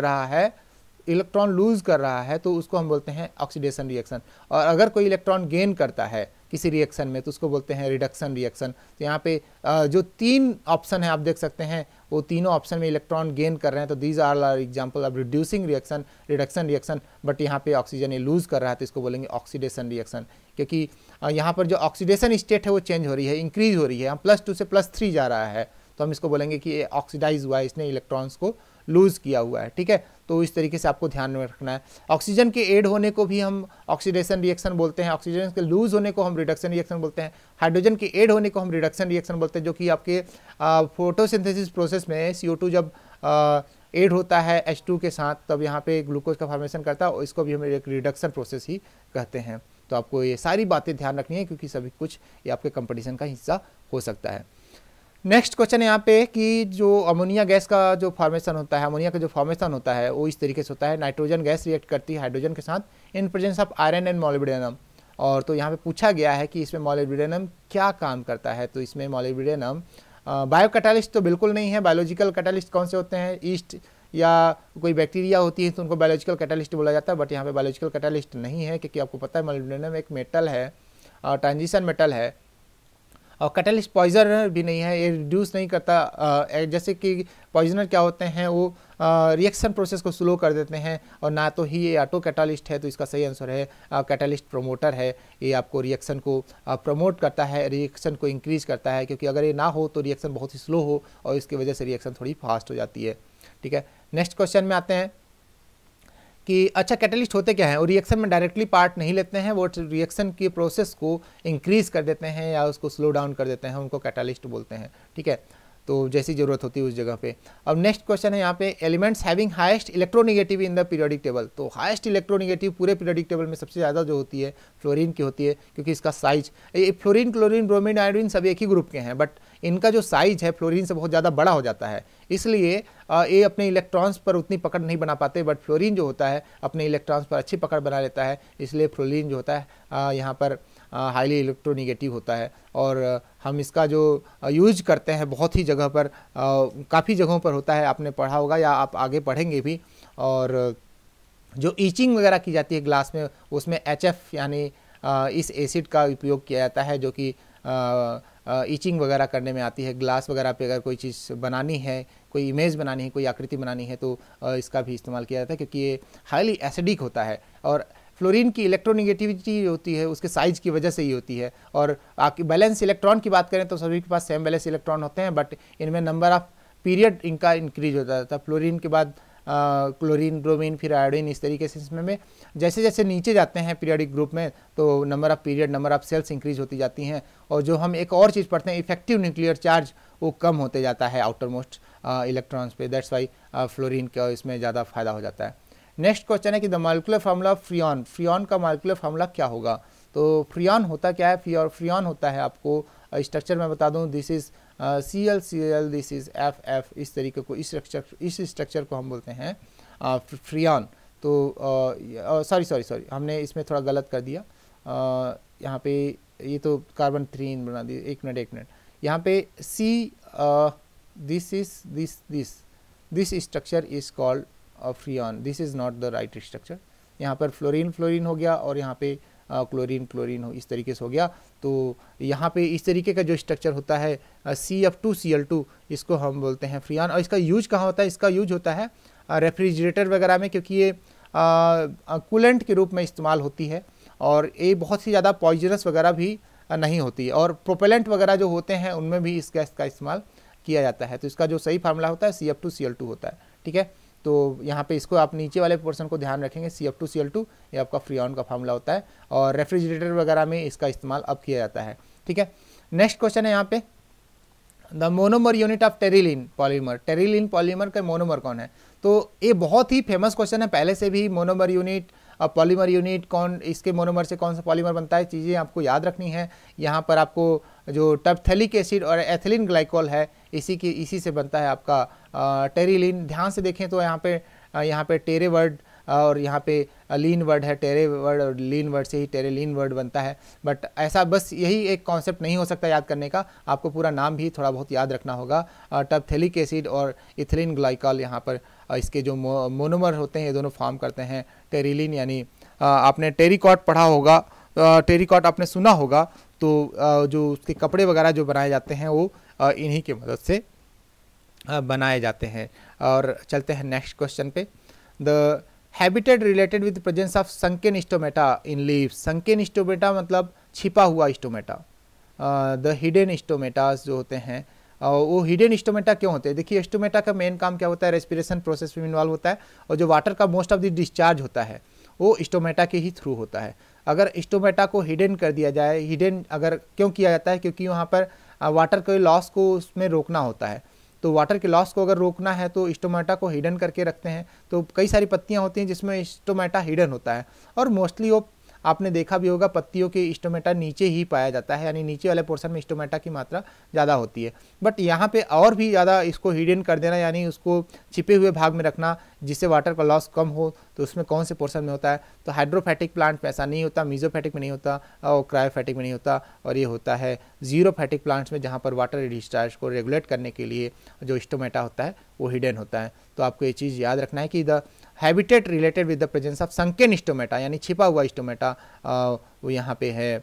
रहा है तो उसको हम बोलते हैं ऑक्सीडेशन रिएक्शन, और अगर कोई इलेक्ट्रॉन गेन करता है किसी रिएक्शन में तो उसको बोलते हैं रिडक्शन रिएक्शन। तो यहाँ पे जो 3 ऑप्शन है आप देख सकते हैं, वो तीनों ऑप्शन में इलेक्ट्रॉन गेन कर रहे हैं, तो these are example of reducing reaction, reduction reaction. But यहाँ पे ऑक्सीजन ये लूज कर रहा है तो इसको बोलेंगे ऑक्सीडेशन रिएक्शन, क्योंकि यहाँ पर जो ऑक्सीडेशन स्टेट है वो चेंज हो रही है, इंक्रीज हो रही है, +2 से +3 जा रहा है, तो हम इसको बोलेंगे कि ये ऑक्सीडाइज हुआ है, इसने इलेक्ट्रॉन्स को लूज किया हुआ है। ठीक है, तो इस तरीके से आपको ध्यान में रखना है। ऑक्सीजन के ऐड होने को भी हम ऑक्सीडेशन रिएक्शन बोलते हैं, ऑक्सीजन के लूज होने को हम रिडक्शन रिएक्शन बोलते हैं, हाइड्रोजन के ऐड होने को हम रिडक्शन रिएक्शन बोलते हैं, जो कि आपके फोटोसिंथेसिस प्रोसेस में CO2 जब ऐड होता है H2 के साथ तब यहाँ पे ग्लूकोज का फॉर्मेशन करता है, और इसको भी हम एक रिडक्शन प्रोसेस ही कहते हैं। तो आपको ये सारी बातें ध्यान रखनी है, क्योंकि सभी कुछ ये आपके कंपटीशन का हिस्सा हो सकता है। नेक्स्ट क्वेश्चन है यहाँ पे कि जो अमोनिया गैस का जो फॉर्मेशन होता है, अमोनिया का जो फॉर्मेशन होता है वो इस तरीके से होता है, नाइट्रोजन गैस रिएक्ट करती है हाइड्रोजन के साथ in presence of iron and molybdenum. और तो यहाँ पे पूछा गया है कि इसमें मोलिब्डेनम क्या काम करता है। तो इसमें मोलिब्डेनम बायो कैटालिस्ट तो बिल्कुल नहीं है। बायोलॉजिकल कैटालिस्ट कौन से होते हैं, ईस्ट या कोई बैक्टीरिया होती है तो उनको बायोलॉजिकल कैटालिस्ट बोला जाता है, बट यहाँ पे बायोलॉजिकल कैटालिस्ट नहीं है, क्योंकि आपको पता है मोलिब्डेनम एक मेटल है, ट्रांजिशन मेटल है, और कैटलिस्ट पॉइजनर भी नहीं है, ये रिड्यूस नहीं करता। जैसे कि पॉइजनर क्या होते हैं, वो रिएक्शन प्रोसेस को स्लो कर देते हैं, और ना तो ही ये ऑटो कैटालिस्ट है। तो इसका सही आंसर है कैटालिस्ट प्रोमोटर है। ये आपको रिएक्शन को प्रमोट करता है, रिएक्शन को इंक्रीज करता है, क्योंकि अगर ये ना हो तो रिएक्शन बहुत ही स्लो हो और इसकी वजह से रिएक्शन थोड़ी फास्ट हो जाती है। ठीक है, नेक्स्ट क्वेश्चन में आते हैं कि अच्छा कैटलिस्ट होते क्या हैं, और रिएक्शन में डायरेक्टली पार्ट नहीं लेते हैं, वो रिएक्शन की प्रोसेस को इंक्रीज कर देते हैं या उसको स्लो डाउन कर देते हैं, उनको कैटलिस्ट बोलते हैं। ठीक है, तो जैसी ज़रूरत होती है उस जगह पे। अब नेक्स्ट क्वेश्चन है यहाँ पे elements having highest electronegative in the periodic table. तो हाईएस्ट इलेक्ट्रोनेगेटिव पूरे पीरियोडिक टेबल में सबसे ज़्यादा जो होती है फ्लोरीन की होती है, क्योंकि इसका size, fluorine, chlorine, bromine, iodine सब एक ही ग्रुप के हैं, बट इनका जो साइज है फ्लोरीन से बहुत ज़्यादा बड़ा हो जाता है, इसलिए ये अपने इलेक्ट्रॉन्स पर उतनी पकड़ नहीं बना पाते, बट फ्लोरीन जो होता है अपने इलेक्ट्रॉन्स पर अच्छी पकड़ बना लेता है, इसलिए फ्लोरीन जो होता है यहाँ पर हाईली इलेक्ट्रोनेगेटिव होता है। और हम इसका जो यूज करते हैं बहुत ही जगह पर, काफ़ी जगहों पर होता है, आपने पढ़ा होगा या आप आगे पढ़ेंगे भी। और जो ईचिंग वगैरह की जाती है ग्लास में, उसमें HF यानी इस एसिड का उपयोग किया जाता है, जो कि ईचिंग वगैरह करने में आती है। ग्लास वगैरह पे अगर कोई चीज़ बनानी है, कोई इमेज बनानी है, कोई आकृति बनानी है, तो इसका भी इस्तेमाल किया जाता है, क्योंकि ये हाईली एसिडिक होता है। और फ्लोरीन की इलेक्ट्रोनेगेटिविटी होती है उसके साइज की वजह से ही होती है। और बैलेंस इलेक्ट्रॉन की बात करें तो सभी के पास सेम बैलेंस इलेक्ट्रॉन होते हैं, बट इनमें नंबर ऑफ पीरियड इनका इंक्रीज होता जाता है। फ्लोरीन के बाद क्लोरीन, ब्रोमीन, फिर आयोडीन, इस तरीके से इसमें जैसे जैसे नीचे जाते हैं पीरियोडिक ग्रुप में, तो number of period, number of cells increase होती जाती हैं। और जो हम एक और चीज़ पढ़ते हैं, इफेक्टिव न्यूक्लियर चार्ज, वो कम होते जाता है आउटर मोस्ट इलेक्ट्रॉन्स पे। दैट्स वाई फ्लोरीन का इसमें ज़्यादा फायदा हो जाता है। नेक्स्ट क्वेश्चन है कि the molecular formula of freon, freon का मॉलिक्यूलर फार्मूला क्या होगा। तो फ्रियॉन होता क्या है, फ्रियॉन होता है, आपको स्ट्रक्चर में बता दूं, this is Cl, this is F, इस तरीके को, इस स्ट्रक्चर को हम बोलते हैं फ्रियॉन। तो सॉरी हमने इसमें थोड़ा गलत कर दिया, यहाँ पे ये तो कार्बन 3 बना दिया। एक मिनट, यहाँ पे this structure is called freon, this is not the right structure. यहाँ पर फ्लोरीन हो गया और यहाँ पे क्लोरीन हो, इस तरीके से हो गया। तो यहाँ पे इस तरीके का जो स्ट्रक्चर होता है CF2Cl2, इसको हम बोलते हैं फ्रियॉन। और इसका यूज कहाँ होता है, इसका यूज होता है रेफ्रिजरेटर वगैरह में, क्योंकि ये कूलेंट के रूप में इस्तेमाल होती है, और ये बहुत ही ज़्यादा पॉइजनस वगैरह भी नहीं होती है। और प्रोपेलेंट वगैरह जो होते हैं उनमें भी इस गैस का इस्तेमाल किया जाता है। तो इसका जो सही फार्मूला होता है CF2Cl2 होता है। ठीक है, तो यहाँ पे इसको आप नीचे वाले पोर्शन को ध्यान रखेंगे, CF2Cl2 ये आपका फ्रियॉन का फार्मूला होता है, और रेफ्रिजरेटर वगैरह में इसका इस्तेमाल अब किया जाता है। ठीक है, नेक्स्ट क्वेश्चन है यहाँ पे the monomer unit of terylene polymer, terylene polymer का मोनोमर कौन है। तो ये बहुत ही फेमस क्वेश्चन है, पहले से भी मोनोमर यूनिट और पॉलीमर यूनिट कौन, इसके मोनोमर से कौन सा पॉलीमर बनता है, चीज़ें आपको याद रखनी है। यहाँ पर आपको जो टर्पथेलिक एसिड और एथिलीन ग्लाइकोल है, इसी से बनता है आपका टेरिलीन। ध्यान से देखें तो यहाँ पे टेरे वर्ड और यहाँ पे लीन वर्ड है, टेरे वर्ड और लीन वर्ड से ही टेरेलीन वर्ड बनता है। बट ऐसा बस यही एक कॉन्सेप्ट नहीं हो सकता याद करने का, आपको पूरा नाम भी थोड़ा बहुत याद रखना होगा। टर्पथेलिक एसिड और इथिलीन ग्लाइकोल यहाँ पर इसके जो मोनोमर होते हैं, ये दोनों फॉर्म करते हैं टेरिलीन। यानी आपने टेरिकॉट पढ़ा होगा, टेरिकॉट आपने सुना होगा, तो जो उसके कपड़े वगैरह जो बनाए जाते हैं वो इन्हीं की मदद से बनाए जाते हैं। और चलते हैं नेक्स्ट क्वेश्चन पे। The habitat related with presence of sunken stomata in leaves, sunken stomata मतलब छिपा हुआ स्टोमेटा। द हिडन स्टोमेटास जो होते हैं, वो हिडन स्टोमेटा क्यों होते हैं। देखिए स्टोमेटा का मेन काम क्या होता है, रेस्पिरेशन प्रोसेस में इन्वॉल्व होता है, और जो वाटर का मोस्ट ऑफ द डिस्चार्ज होता है वो स्टोमेटा के ही थ्रू होता है। अगर स्टोमेटा को हिडन कर दिया जाए, हिडन अगर क्यों किया जाता है, क्योंकि वहाँ पर वाटर के लॉस को उसमें रोकना होता है। तो वाटर के लॉस को अगर रोकना है तो स्टोमेटा को हिडन करके रखते हैं। तो कई सारी पत्तियाँ होती हैं जिसमें स्टोमेटा हिडन होता है, और मोस्टली वो आपने देखा भी होगा पत्तियों के स्टोमेटा नीचे ही पाया जाता है, यानी नीचे वाले पोर्शन में स्टोमेटा की मात्रा ज़्यादा होती है। बट यहाँ पे और भी ज़्यादा इसको हिडन कर देना, यानी उसको छिपे हुए भाग में रखना जिससे वाटर का लॉस कम हो, तो उसमें कौन से पोर्शन में होता है? तो हाइड्रोफैटिक प्लांट में ऐसा नहीं होता, मीजोफैटिक में नहीं होता और क्रायोफैटिक में नहीं होता, और ये होता है जीरोफैटिक प्लांट्स में, जहाँ पर वाटर डिस्चार्ज को रेगुलेट करने के लिए जो स्टोमेटा होता है वो हिडन होता है। तो आपको ये चीज़ याद रखना है कि the habitat related with the presence of sunken stomata, यानी छिपा हुआ स्टोमेटा वो यहाँ पे है,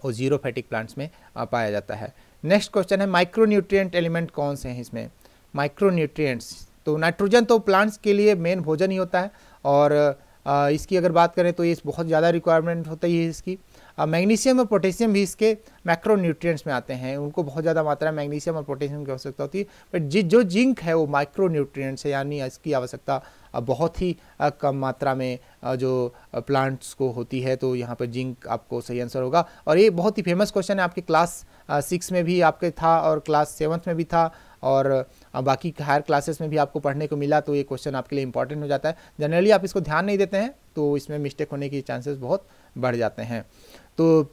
वो जीरोफैटिक प्लांट्स में पाया जाता है। नेक्स्ट क्वेश्चन है माइक्रोन्यूट्रिएंट एलिमेंट कौन से हैं इसमें? माइक्रोन्यूट्रिएंट्स, तो नाइट्रोजन तो प्लांट्स के लिए मेन भोजन ही होता है, और इसकी अगर बात करें तो ये बहुत ज़्यादा रिक्वायरमेंट होता ही है इसकी। मैग्नीशियम और पोटेशियम भी इसके मैक्रोन्यूट्रिएंट्स में आते हैं, उनको बहुत ज़्यादा मात्रा में मैग्नीशियम और पोटेशियम की आवश्यकता होती है। बट जो जिंक है वो माइक्रोन्यूट्रिएंट्स है, यानी इसकी आवश्यकता बहुत ही कम मात्रा में जो प्लांट्स को होती है, तो यहाँ पर जिंक आपको सही आंसर होगा। और ये बहुत ही फेमस क्वेश्चन है, आपके क्लास 6 में भी आपके था और क्लास 7 में भी था, और बाकी हायर क्लासेस में भी आपको पढ़ने को मिला, तो ये क्वेश्चन आपके लिए इंपॉर्टेंट हो जाता है। जनरली आप इसको ध्यान नहीं देते हैं तो इसमें मिस्टेक होने की चांसेस बहुत बढ़ जाते हैं। तो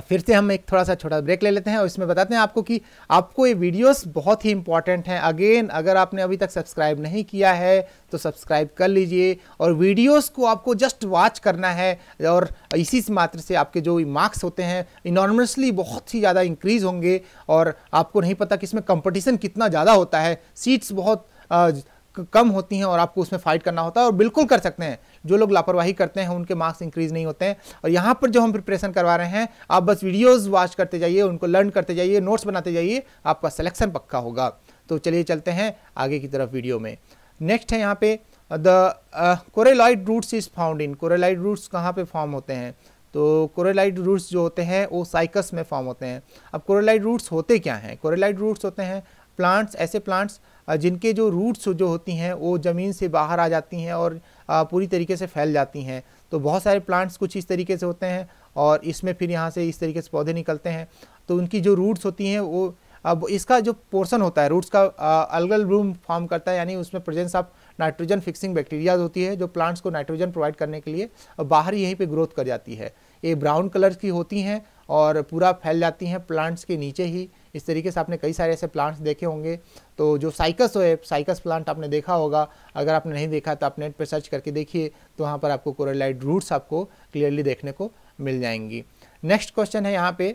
फिर से हम एक थोड़ा सा छोटा ब्रेक ले लेते हैं और इसमें बताते हैं आपको कि आपको ये वीडियोस बहुत ही इंपॉर्टेंट हैं। अगेन, अगर आपने अभी तक सब्सक्राइब नहीं किया है तो सब्सक्राइब कर लीजिए, और वीडियोस को आपको जस्ट वॉच करना है, और इसी मात्र से आपके जो मार्क्स होते हैं इनॉर्मसली बहुत ही ज़्यादा इंक्रीज़ होंगे। और आपको नहीं पता कि इसमें कंपटीशन कितना ज़्यादा होता है, सीट्स बहुत कम होती हैं और आपको उसमें फाइट करना होता है, और बिल्कुल कर सकते हैं। जो लोग लापरवाही करते हैं उनके मार्क्स इंक्रीज नहीं होते हैं। और यहाँ पर जो हम प्रिपरेशन करवा रहे हैं, आप बस वीडियोस वॉच करते जाइए, उनको लर्न करते जाइए, नोट्स बनाते जाइए, आपका सिलेक्शन पक्का होगा। तो चलिए चलते हैं आगे की तरफ वीडियो में। नेक्स्ट है यहाँ पे the coralloid roots is found in. Coralloid roots कहाँ पे फॉर्म होते हैं? तो कोरेलॉइड रूट्स जो होते हैं वो साइकस में फॉर्म होते हैं। अब कोरेलॉइड रूट्स होते क्या हैं? कोरेलॉइड रूट्स होते हैं प्लांट्स, ऐसे प्लांट्स जिनके जो रूट्स जो होती हैं वो ज़मीन से बाहर आ जाती हैं और पूरी तरीके से फैल जाती हैं। तो बहुत सारे प्लांट्स कुछ इस तरीके से होते हैं, और इसमें फिर यहाँ से इस तरीके से पौधे निकलते हैं। तो उनकी जो रूट्स होती हैं वो, अब इसका जो पोर्शन होता है रूट्स का अलगल रूम फॉर्म करता है, यानी उसमें presence of nitrogen fixing bacteria होती है जो प्लांट्स को नाइट्रोजन प्रोवाइड करने के लिए बाहर यहीं पे ग्रोथ कर जाती है। ये ब्राउन कलर की होती हैं और पूरा फैल जाती हैं प्लांट्स के नीचे ही। इस तरीके से आपने कई सारे ऐसे प्लांट्स देखे होंगे। तो जो साइकस है, साइकस प्लांट आपने देखा होगा, अगर आपने नहीं देखा तो आप नेट पर सर्च करके देखिए, तो वहाँ पर आपको कोरेलॉइड रूट्स आपको क्लियरली देखने को मिल जाएंगी। नेक्स्ट क्वेश्चन है यहाँ पे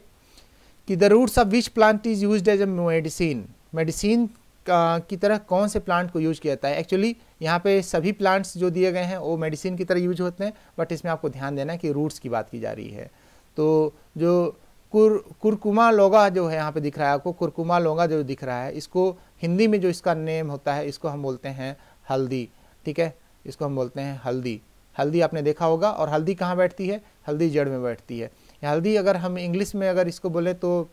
कि the roots of which plant is used as a medicine. Medicine की तरह कौन से प्लांट को यूज किया जाता है? एक्चुअली यहाँ पे सभी प्लांट्स जो दिए गए हैं वो मेडिसिन की तरह यूज होते हैं, बट इसमें आपको ध्यान देना है कि रूट्स की बात की जा रही है। तो जो कुरकुमा लोगा जो है यहाँ पे दिख रहा है आपको, कुरकुमा लोगा जो दिख रहा है, इसको हिंदी में जो इसका नेम होता है इसको हम बोलते हैं हल्दी। ठीक है, इसको हम बोलते हैं हल्दी। हल्दी आपने देखा होगा। और हल्दी कहाँ बैठती है? हल्दी जड़ में बैठती है। हल्दी अगर हम इंग्लिश में अगर इसको बोले तो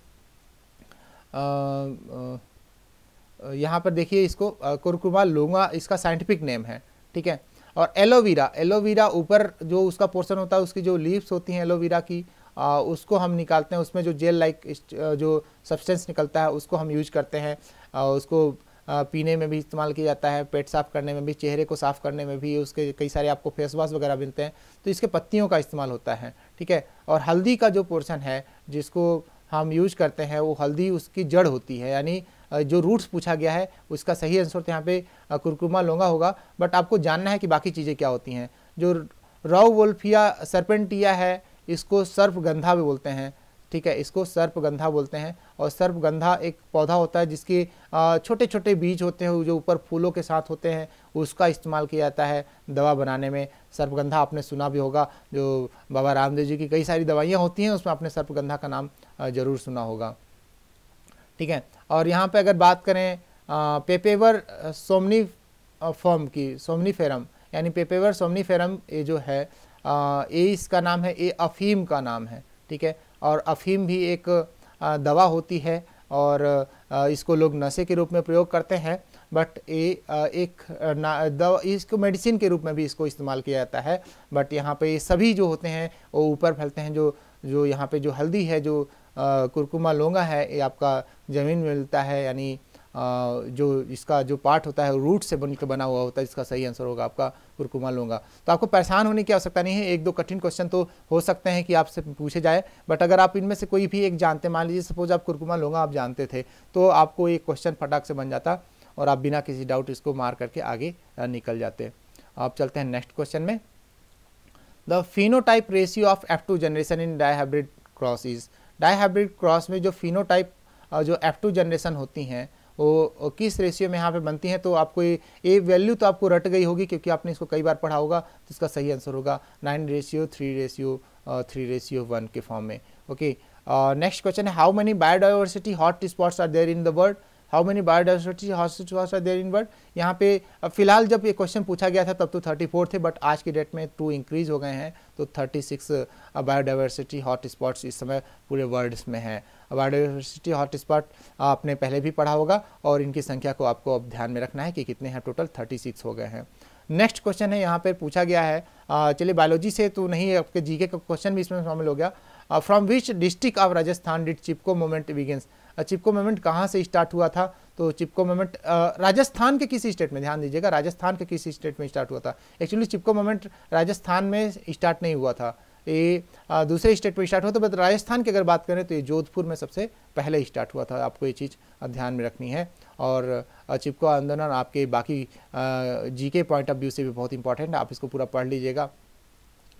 यहाँ पर देखिए, इसको कुरकुमा लोगा इसका साइंटिफिक नेम है। ठीक है, और एलोवेरा, एलोवेरा ऊपर जो उसका पोर्शन होता है, उसकी जो लीव्स होती हैं एलोवेरा की, उसको हम निकालते हैं, उसमें जो जेल लाइक जो सब्सटेंस निकलता है उसको हम यूज करते हैं। उसको पीने में भी इस्तेमाल किया जाता है, पेट साफ़ करने में भी, चेहरे को साफ़ करने में भी, उसके कई सारे आपको फेस वॉश वगैरह मिलते हैं, तो इसके पत्तियों का इस्तेमाल होता है। ठीक है, और हल्दी का जो पोर्शन है जिसको हम यूज करते हैं वो हल्दी उसकी जड़ होती है, यानी जो रूट्स पूछा गया है उसका सही आंसर तो यहाँ पे कुरकुमा लोगा होगा। बट आपको जानना है कि बाकी चीज़ें क्या होती हैं। जो राउवोल्फिया सर्पेंटिया है इसको सर्पगंधा भी बोलते हैं। ठीक है, इसको सर्पगंधा बोलते हैं। और सर्पगंधा एक पौधा होता है जिसके छोटे छोटे बीज होते हैं जो ऊपर फूलों के साथ होते हैं, उसका इस्तेमाल किया जाता है दवा बनाने में। सर्पगंधा आपने सुना भी होगा, जो बाबा रामदेव जी की कई सारी दवाइयाँ होती हैं उसमें आपने सर्पगंधा का नाम ज़रूर सुना होगा। ठीक है, और यहाँ पे अगर बात करें पेपेवर सोमनीफॉर्म की, सोमनीफेरम यानी पेपेवर सोमनीफेरम, ये जो है ये इसका नाम है, ये अफीम का नाम है। ठीक है, और अफीम भी एक दवा होती है और इसको लोग नशे के रूप में प्रयोग करते हैं, बट ये एक दवा, इसको मेडिसिन के रूप में भी इसको इस्तेमाल किया जाता है। बट यहाँ पे ये सभी जो होते हैं वो ऊपर फैलते हैं। जो यहाँ पे जो हल्दी है, जो कुरकुमा लोगा है, ये आपका ज़मीन में मिलता है, यानी जो इसका जो पार्ट होता है रूट से बनकर बना हुआ होता है, इसका सही आंसर होगा आपका कुरकुमा लौंगा। तो आपको परेशान होने की आवश्यकता नहीं है, एक दो कठिन क्वेश्चन तो हो सकते हैं कि आपसे पूछे जाए, बट अगर आप इनमें से कोई भी एक जानते, मान लीजिए सपोज आप कुरकुमा लौंगा आप जानते थे, तो आपको एक क्वेश्चन फटाक से बन जाता और आप बिना किसी डाउट इसको मार करके आगे निकल जाते। आप चलते हैं नेक्स्ट क्वेश्चन में। The phenotype ratio of F2 generation in dihybrid cross is. Dihybrid cross में जो फिनोटाइप जो F2 जनरेशन होती हैं वो किस रेशियो में यहाँ पे बनती हैं। तो आपको ये वैल्यू तो आपको रट गई होगी क्योंकि आपने इसको कई बार पढ़ा होगा। तो इसका सही आंसर होगा 9:3:1 के फॉर्म में। ओके, नेक्स्ट क्वेश्चन है, how many biodiversity hot spots are there in the world. How many biodiversity hot spots are there in world. यहाँ पे फिलहाल जब ये क्वेश्चन पूछा गया था तब तो 34 थे, बट आज की डेट में 2 इंक्रीज हो गए हैं, तो 36 बायोडाइवर्सिटी हॉट स्पॉट्स इस समय पूरे वर्ल्ड में है। बायोडाइवर्सिटी हॉट स्पॉट आपने पहले भी पढ़ा होगा और इनकी संख्या को आपको अब ध्यान में रखना है कि कितने हैं, टोटल 36 हो गए हैं। नेक्स्ट क्वेश्चन है, यहाँ पे पूछा गया है, चलिए बायोलॉजी से तो नहीं, आपके जीके का क्वेश्चन भी इसमें शामिल हो गया। From which district of Rajasthan did Chipko movement begins. Chipko movement कहाँ से स्टार्ट हुआ था। तो चिपको मूवमेंट राजस्थान के किसी स्टेट में, ध्यान दीजिएगा, राजस्थान के किसी स्टेट में स्टार्ट हुआ था। एक्चुअली चिपको मूवमेंट राजस्थान में स्टार्ट नहीं हुआ था, ये दूसरे स्टेट में स्टार्ट हुआ था, बट राजस्थान की अगर बात करें तो ये जोधपुर में सबसे पहले स्टार्ट हुआ था। आपको ये चीज़ ध्यान में रखनी है। और चिपको आंदोलन आपके बाकी जीके पॉइंट ऑफ व्यू से भी बहुत इंपॉर्टेंट है, आप इसको पूरा पढ़ लीजिएगा।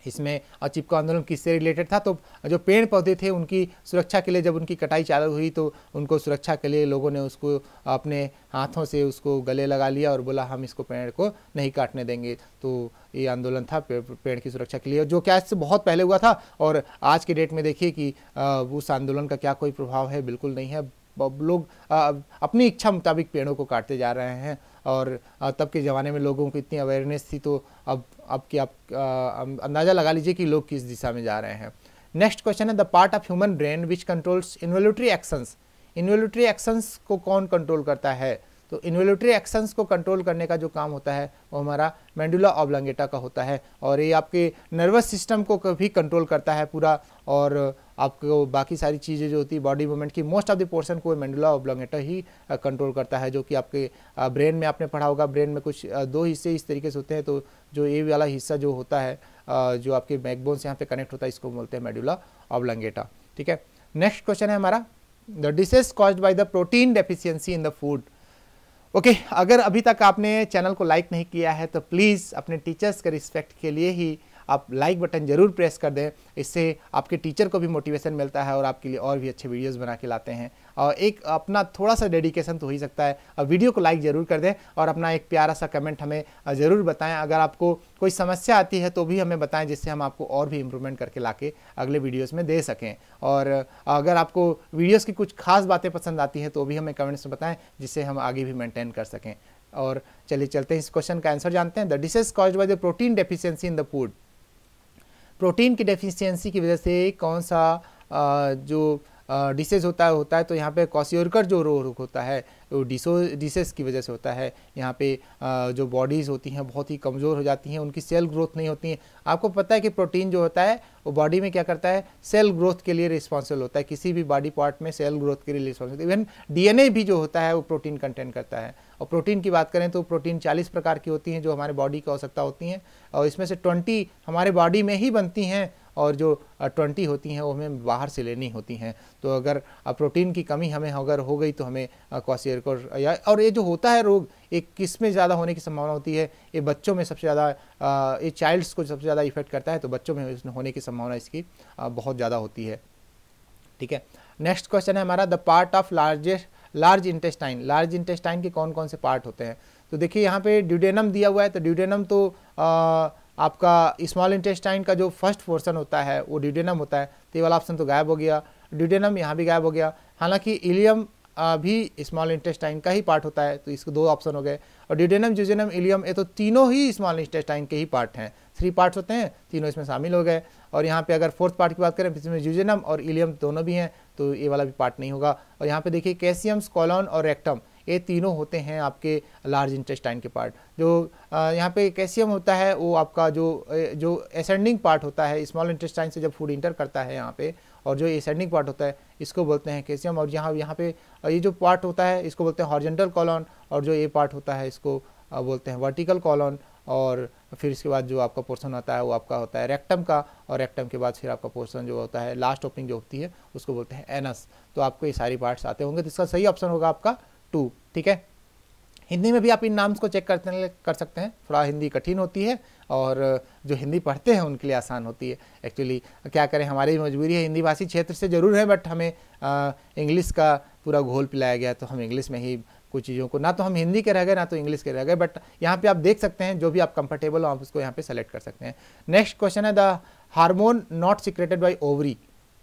इसमें चिपको आंदोलन किससे रिलेटेड था, तो जो पेड़ पौधे थे उनकी सुरक्षा के लिए जब उनकी कटाई चालू हुई तो उनको सुरक्षा के लिए लोगों ने उसको अपने हाथों से उसको गले लगा लिया और बोला हम इसको पेड़ को नहीं काटने देंगे। तो ये आंदोलन था पेड़ की सुरक्षा के लिए, जो क्या इससे बहुत पहले हुआ था। और आज के डेट में देखिए कि उस आंदोलन का क्या कोई प्रभाव है, बिल्कुल नहीं है। लोग अपनी इच्छा मुताबिक पेड़ों को काटते जा रहे हैं। और तब के ज़माने में लोगों को इतनी अवेयरनेस थी, तो अब कि आप अंदाज़ा लगा लीजिए कि लोग किस दिशा में जा रहे हैं। नेक्स्ट क्वेश्चन है, the part of human brain which controls involutory actions. Involutory actions को कौन कंट्रोल करता है। तो इन्वोल्यूटरी एक्शंस को कंट्रोल करने का जो काम होता है वो हमारा मेडुला ऑब्लांगेटा का होता है, और ये आपके नर्वस सिस्टम को भी कंट्रोल करता है पूरा। और आपको बाकी सारी चीज़ें जो होती है बॉडी मूवमेंट की मोस्ट ऑफ द पोर्शन को मेडुला ऑब्लांगेटा ही कंट्रोल करता है, जो कि आपके ब्रेन में आपने पढ़ा होगा। ब्रेन में कुछ 2 हिस्से इस तरीके से होते हैं, तो जो ये वाला हिस्सा जो होता है जो आपके बैकबोन से यहाँ पे कनेक्ट होता है, इसको बोलते हैं मेडुला ऑब्लांगेटा। ठीक है, नेक्स्ट क्वेश्चन है हमारा, the disease caused by the protein deficiency in the food. Okay, अगर अभी तक आपने चैनल को लाइक नहीं किया है तो प्लीज़ अपने टीचर्स के रिस्पेक्ट के लिए ही आप लाइक बटन जरूर प्रेस कर दें। इससे आपके टीचर को भी मोटिवेशन मिलता है और आपके लिए और भी अच्छे वीडियोस बना के लाते हैं। और एक अपना थोड़ा सा डेडिकेशन तो हो ही सकता है। अब वीडियो को लाइक ज़रूर कर दें और अपना एक प्यारा सा कमेंट हमें ज़रूर बताएं। अगर आपको कोई समस्या आती है तो भी हमें बताएं, जिससे हम आपको और भी इम्प्रूवमेंट करके लाके अगले वीडियोज़ में दे सकें। और अगर आपको वीडियोज़ की कुछ खास बातें पसंद आती हैं तो भी हमें कमेंट्स में बताएँ, जिससे हम आगे भी मेंटेन कर सकें। और चलिए चलते हैं इस क्वेश्चन का आंसर जानते हैं। The disease caused by the protein deficiency in the food. Protein की डेफिशिएंसी की वजह से कौन सा जो डिसेज होता है तो यहाँ पे क्वाशियोरकर जो रोग होता है वो डिसेज की वजह से होता है। यहाँ पे जो बॉडीज़ होती हैं बहुत ही कमज़ोर हो जाती हैं, उनकी सेल ग्रोथ नहीं होती है। आपको पता है कि प्रोटीन जो होता है वो बॉडी में क्या करता है, सेल ग्रोथ के लिए रिस्पॉन्सिबल होता है। किसी भी बॉडी पार्ट में सेल ग्रोथ के लिए रिस्पॉन्सिबल, इवन डीएनए भी जो होता है वो प्रोटीन कंटेंट करता है। और प्रोटीन की बात करें तो प्रोटीन 40 प्रकार की होती हैं जो हमारे बॉडी की आवश्यकता होती हैं, और इसमें से 20 हमारे बॉडी में ही बनती हैं और जो 20 होती हैं वो हमें बाहर से लेनी होती हैं। तो अगर प्रोटीन की कमी हमें अगर हो गई तो हमें क्वाशियोरकर या और ये जो होता है रोग, एक किस में ज़्यादा होने की संभावना होती है, ये बच्चों में सबसे ज़्यादा, ये चाइल्ड्स को सबसे ज़्यादा इफेक्ट करता है, तो बच्चों में होने की संभावना इसकी बहुत ज़्यादा होती है। ठीक है, नेक्स्ट क्वेश्चन है हमारा, the part of large intestine. Large intestine के कौन कौन से पार्ट होते हैं। तो देखिए यहाँ पे ड्यूडेनम दिया हुआ है, तो ड्यूडेनम तो आपका स्मॉल इंटेस्टाइन का जो फर्स्ट पोर्शन होता है वो ड्यूडेनम होता है। तो ये वाला ऑप्शन तो गायब हो गया, ड्यूडेनम यहाँ भी गायब हो गया। हालांकि इलियम भी स्मॉल इंटेस्टाइन का ही पार्ट होता है, तो इसको 2 ऑप्शन हो गए। और ड्यूडेनम, ड्यूजेनम, इलियम, ये तो तीनों ही स्मॉल इंटेस्टाइन के ही पार्ट हैं। 3 पार्ट्स होते हैं, तीनों इसमें शामिल हो गए। और यहाँ पे अगर 4th पार्ट की बात करें इसमें ड्यूजेनम और इलियम दोनों भी हैं, तो ये वाला भी पार्ट नहीं होगा। और यहाँ पे देखिए कैल्शियम्स, कॉलन और रेक्टम, ये तीनों होते हैं आपके लार्ज इंटेस्टाइन के पार्ट। जो यहाँ पे कैल्शियम होता है वो आपका जो एसेंडिंग पार्ट होता है, स्मॉल इंटेस्टाइन से जब फूड इंटर करता है यहाँ पे, और जो एसेंडिंग पार्ट होता है इसको बोलते हैं कैसियम, और यहाँ पे ये जो पार्ट होता है इसको बोलते हैं हॉरिजॉन्टल कॉलम, और जो ये पार्ट होता है इसको बोलते हैं वर्टिकल कॉलम। और फिर इसके बाद जो आपका पोर्शन आता है वो आपका होता है रेक्टम का, और रेक्टम के बाद फिर आपका पोर्शन जो होता है लास्ट ओपनिंग जो होती है उसको बोलते हैं एनस। तो आपको ये सारी पार्ट्स आते होंगे, तो इसका सही ऑप्शन होगा आपका 2। ठीक है, हिंदी में भी आप इन नाम्स को चेक कर सकते हैं। थोड़ा हिंदी कठिन होती है और जो हिंदी पढ़ते हैं उनके लिए आसान होती है। एक्चुअली क्या करें, हमारी मजबूरी है, हिंदी भाषी क्षेत्र से ज़रूर है, बट हमें इंग्लिश का पूरा घोल पिलाया गया, तो हम इंग्लिश में ही कुछ चीज़ों को, ना तो हम हिंदी के रह गए ना तो इंग्लिश के रह गए, बट यहाँ पे आप देख सकते हैं जो भी आप कंफर्टेबल हो आप उसको यहाँ पे सेलेक्ट कर सकते हैं। नेक्स्ट क्वेश्चन है the hormone not secreted by ovary.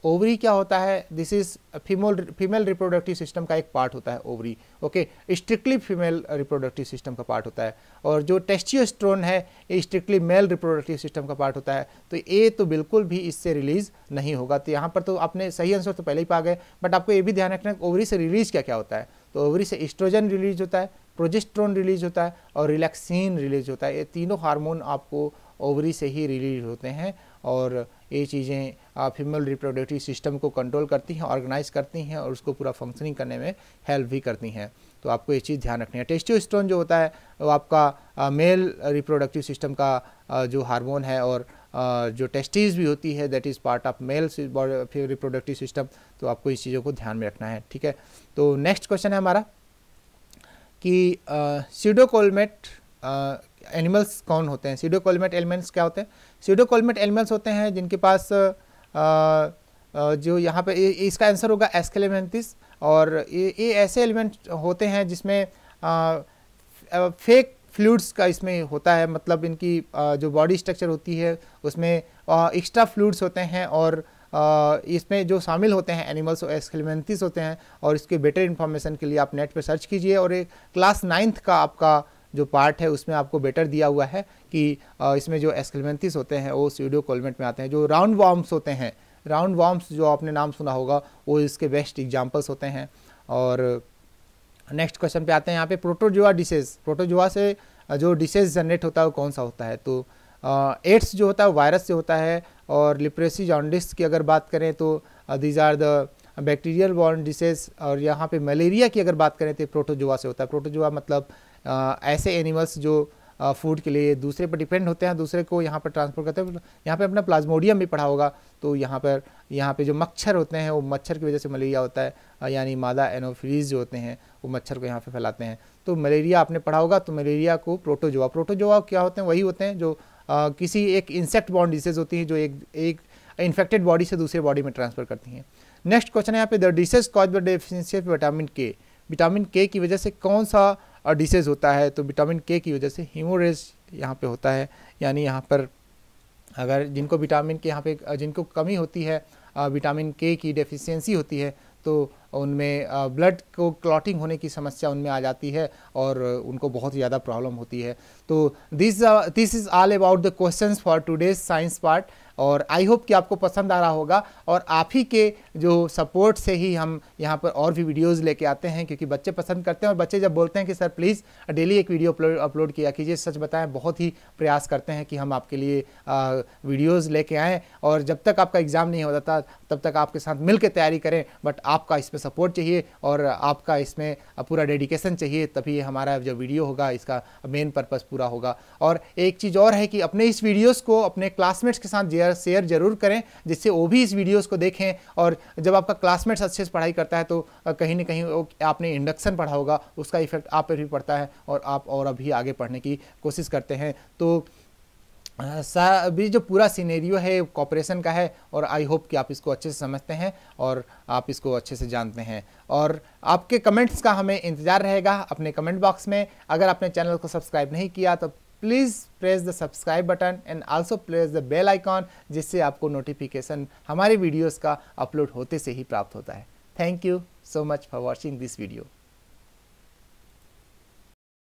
Ovary क्या होता है? This is female reproductive system का एक पार्ट होता है ovary. Okay, strictly female reproductive system का पार्ट होता है, और जो टेस्टोस्टेरोन है ये स्ट्रिक्टली मेल रिप्रोडक्टिव सिस्टम का पार्ट होता है। तो ये तो बिल्कुल भी इससे रिलीज नहीं होगा। तो यहाँ पर तो आपने सही आंसर तो पहले ही पा गए, बट आपको ये भी ध्यान रखना है ओवरी से रिलीज क्या क्या होता है। तो ओवरी से एस्ट्रोजन रिलीज होता है, प्रोजेस्टेरोन रिलीज होता है, और रिलैक्सिन रिलीज होता है। ये तीनों हार्मोन आपको ओवरी से ही रिलीज होते हैं, और ये चीज़ें फीमेल रिप्रोडक्टिव सिस्टम को कंट्रोल करती हैं, ऑर्गेनाइज करती हैं, और उसको पूरा फंक्शनिंग करने में हेल्प भी करती हैं। तो आपको ये चीज़ ध्यान रखनी है। टेस्टोस्टेरोन जो होता है वो आपका मेल रिप्रोडक्टिव सिस्टम का जो हार्मोन है, और जो टेस्टिस भी होती है that is part of male reproductive system. तो आपको इस चीज़ों को ध्यान में रखना है। ठीक है, तो नेक्स्ट क्वेश्चन है हमारा कि सीडोकोलमेट एनिमल्स कौन होते हैं? सीडोकोलमेट एलिमेंट्स क्या होते हैं? सीडोकोलमेट एलिमेंट्स होते हैं जिनके पास जो यहाँ पे इसका आंसर होगा एस्केलेमेंथिस, और ये ऐसे एलिमेंट होते हैं जिसमें फेक फ्लूइड्स का इसमें होता है, मतलब इनकी जो बॉडी स्ट्रक्चर होती है उसमें एक्स्ट्रा फ्लूइड्स होते हैं, और इसमें जो शामिल होते हैं एनिमल्स एस्केलेमेंथिस होते हैं। और इसके बेटर इन्फॉर्मेशन के लिए आप नेट पर सर्च कीजिए, और एक क्लास 9th का आपका जो पार्ट है उसमें आपको बेटर दिया हुआ है कि इसमें जो एस्केलेमेंथिस होते हैं वो सीडोकोलमेट में आते हैं। जो राउंड वॉर्म्स होते हैं, राउंड वॉर्म्स जो आपने नाम सुना होगा वो इसके बेस्ट एग्जांपल्स होते हैं। और नेक्स्ट क्वेश्चन पे आते हैं, यहाँ पे प्रोटोजोआ डिसीज। प्रोटोजोआ से जो डिसीज जनरेट होता है वो कौन सा होता है? तो एड्स जो होता है वायरस से होता है, और लिप्रेसी जॉन्डिस की अगर बात करें तो these are the bacterial borne disease. और यहाँ पे मलेरिया की अगर बात करें तो प्रोटोजोआ से होता है। प्रोटोजोआ मतलब ऐसे एनिमल्स जो फूड के लिए दूसरे पर डिपेंड होते हैं, दूसरे को यहाँ पर ट्रांसफर करते हैं। यहाँ पे अपना प्लाज्मोडियम भी पढ़ा होगा, तो यहाँ पे जो मच्छर होते हैं वो मच्छर की वजह से मलेरिया होता है, यानी मादा एनोफिलीज जो होते हैं वो मच्छर को यहाँ पे फैलाते हैं। तो मलेरिया आपने पढ़ा होगा, तो मलेरिया को प्रोटोजोआ क्या होते हैं? वही होते हैं जो किसी एक इंसेक्ट बॉर्न डिसीज होती है जो एक इन्फेक्टेड बॉडी से दूसरे बॉडी में ट्रांसफर करती हैं। नेक्स्ट क्वेश्चन है यहाँ पे the disease cause by deficiency of vitamin के। विटामिन के की वजह से कौन सा डिसीज होता है? तो विटामिन के की वजह से हीमोरेज यहाँ पे होता है, यानी यहाँ पर अगर जिनको विटामिन के यहाँ पे जिनको कमी होती है, विटामिन के की डेफिशिएंसी होती है, तो उनमें ब्लड को क्लॉटिंग होने की समस्या उनमें आ जाती है, और उनको बहुत ज़्यादा प्रॉब्लम होती है। तो this is all about the questions for today's science part. और आई होप कि आपको पसंद आ रहा होगा, और आप ही के जो सपोर्ट से ही हम यहाँ पर और भी वीडियोज़ लेके आते हैं, क्योंकि बच्चे पसंद करते हैं। और बच्चे जब बोलते हैं कि सर प्लीज़ डेली एक वीडियो अपलोड किया कीजिए, सच बताएं बहुत ही प्रयास करते हैं कि हम आपके लिए वीडियोज़ लेके आएँ। और जब तक आपका एग्ज़ाम नहीं होता था तब तक आपके साथ मिल के तैयारी करें, बट आपका इसमें सपोर्ट चाहिए और आपका इसमें पूरा डेडिकेशन चाहिए, तभी हमारा जो वीडियो होगा इसका मेन पर्पस पूरा होगा। और एक चीज़ और है कि अपने इस वीडियोज़ को अपने क्लासमेट्स के साथ शेयर जरूर करें, जिससे वो भी इस वीडियोस को देखें। और जब आपका क्लासमेट्स अच्छे से पढ़ाई करता है तो कहीं ना कहीं आपने इंडक्शन पढ़ा होगा, उसका इफेक्ट आप पर भी पड़ता है, और आप और अभी आगे पढ़ने की कोशिश करते हैं। तो अभी जो पूरा सिनेरियो है कॉपरेशन का है, और आई होप कि आप इसको अच्छे से समझते हैं और आप इसको अच्छे से जानते हैं। और आपके कमेंट्स का हमें इंतज़ार रहेगा अपने कमेंट बॉक्स में। अगर आपने चैनल को सब्सक्राइब नहीं किया तो please press the subscribe button and also press the bell icon, जिससे आपको नोटिफिकेशन हमारे वीडियोस का अपलोड होते से ही प्राप्त होता है। Thank you so much for watching this video.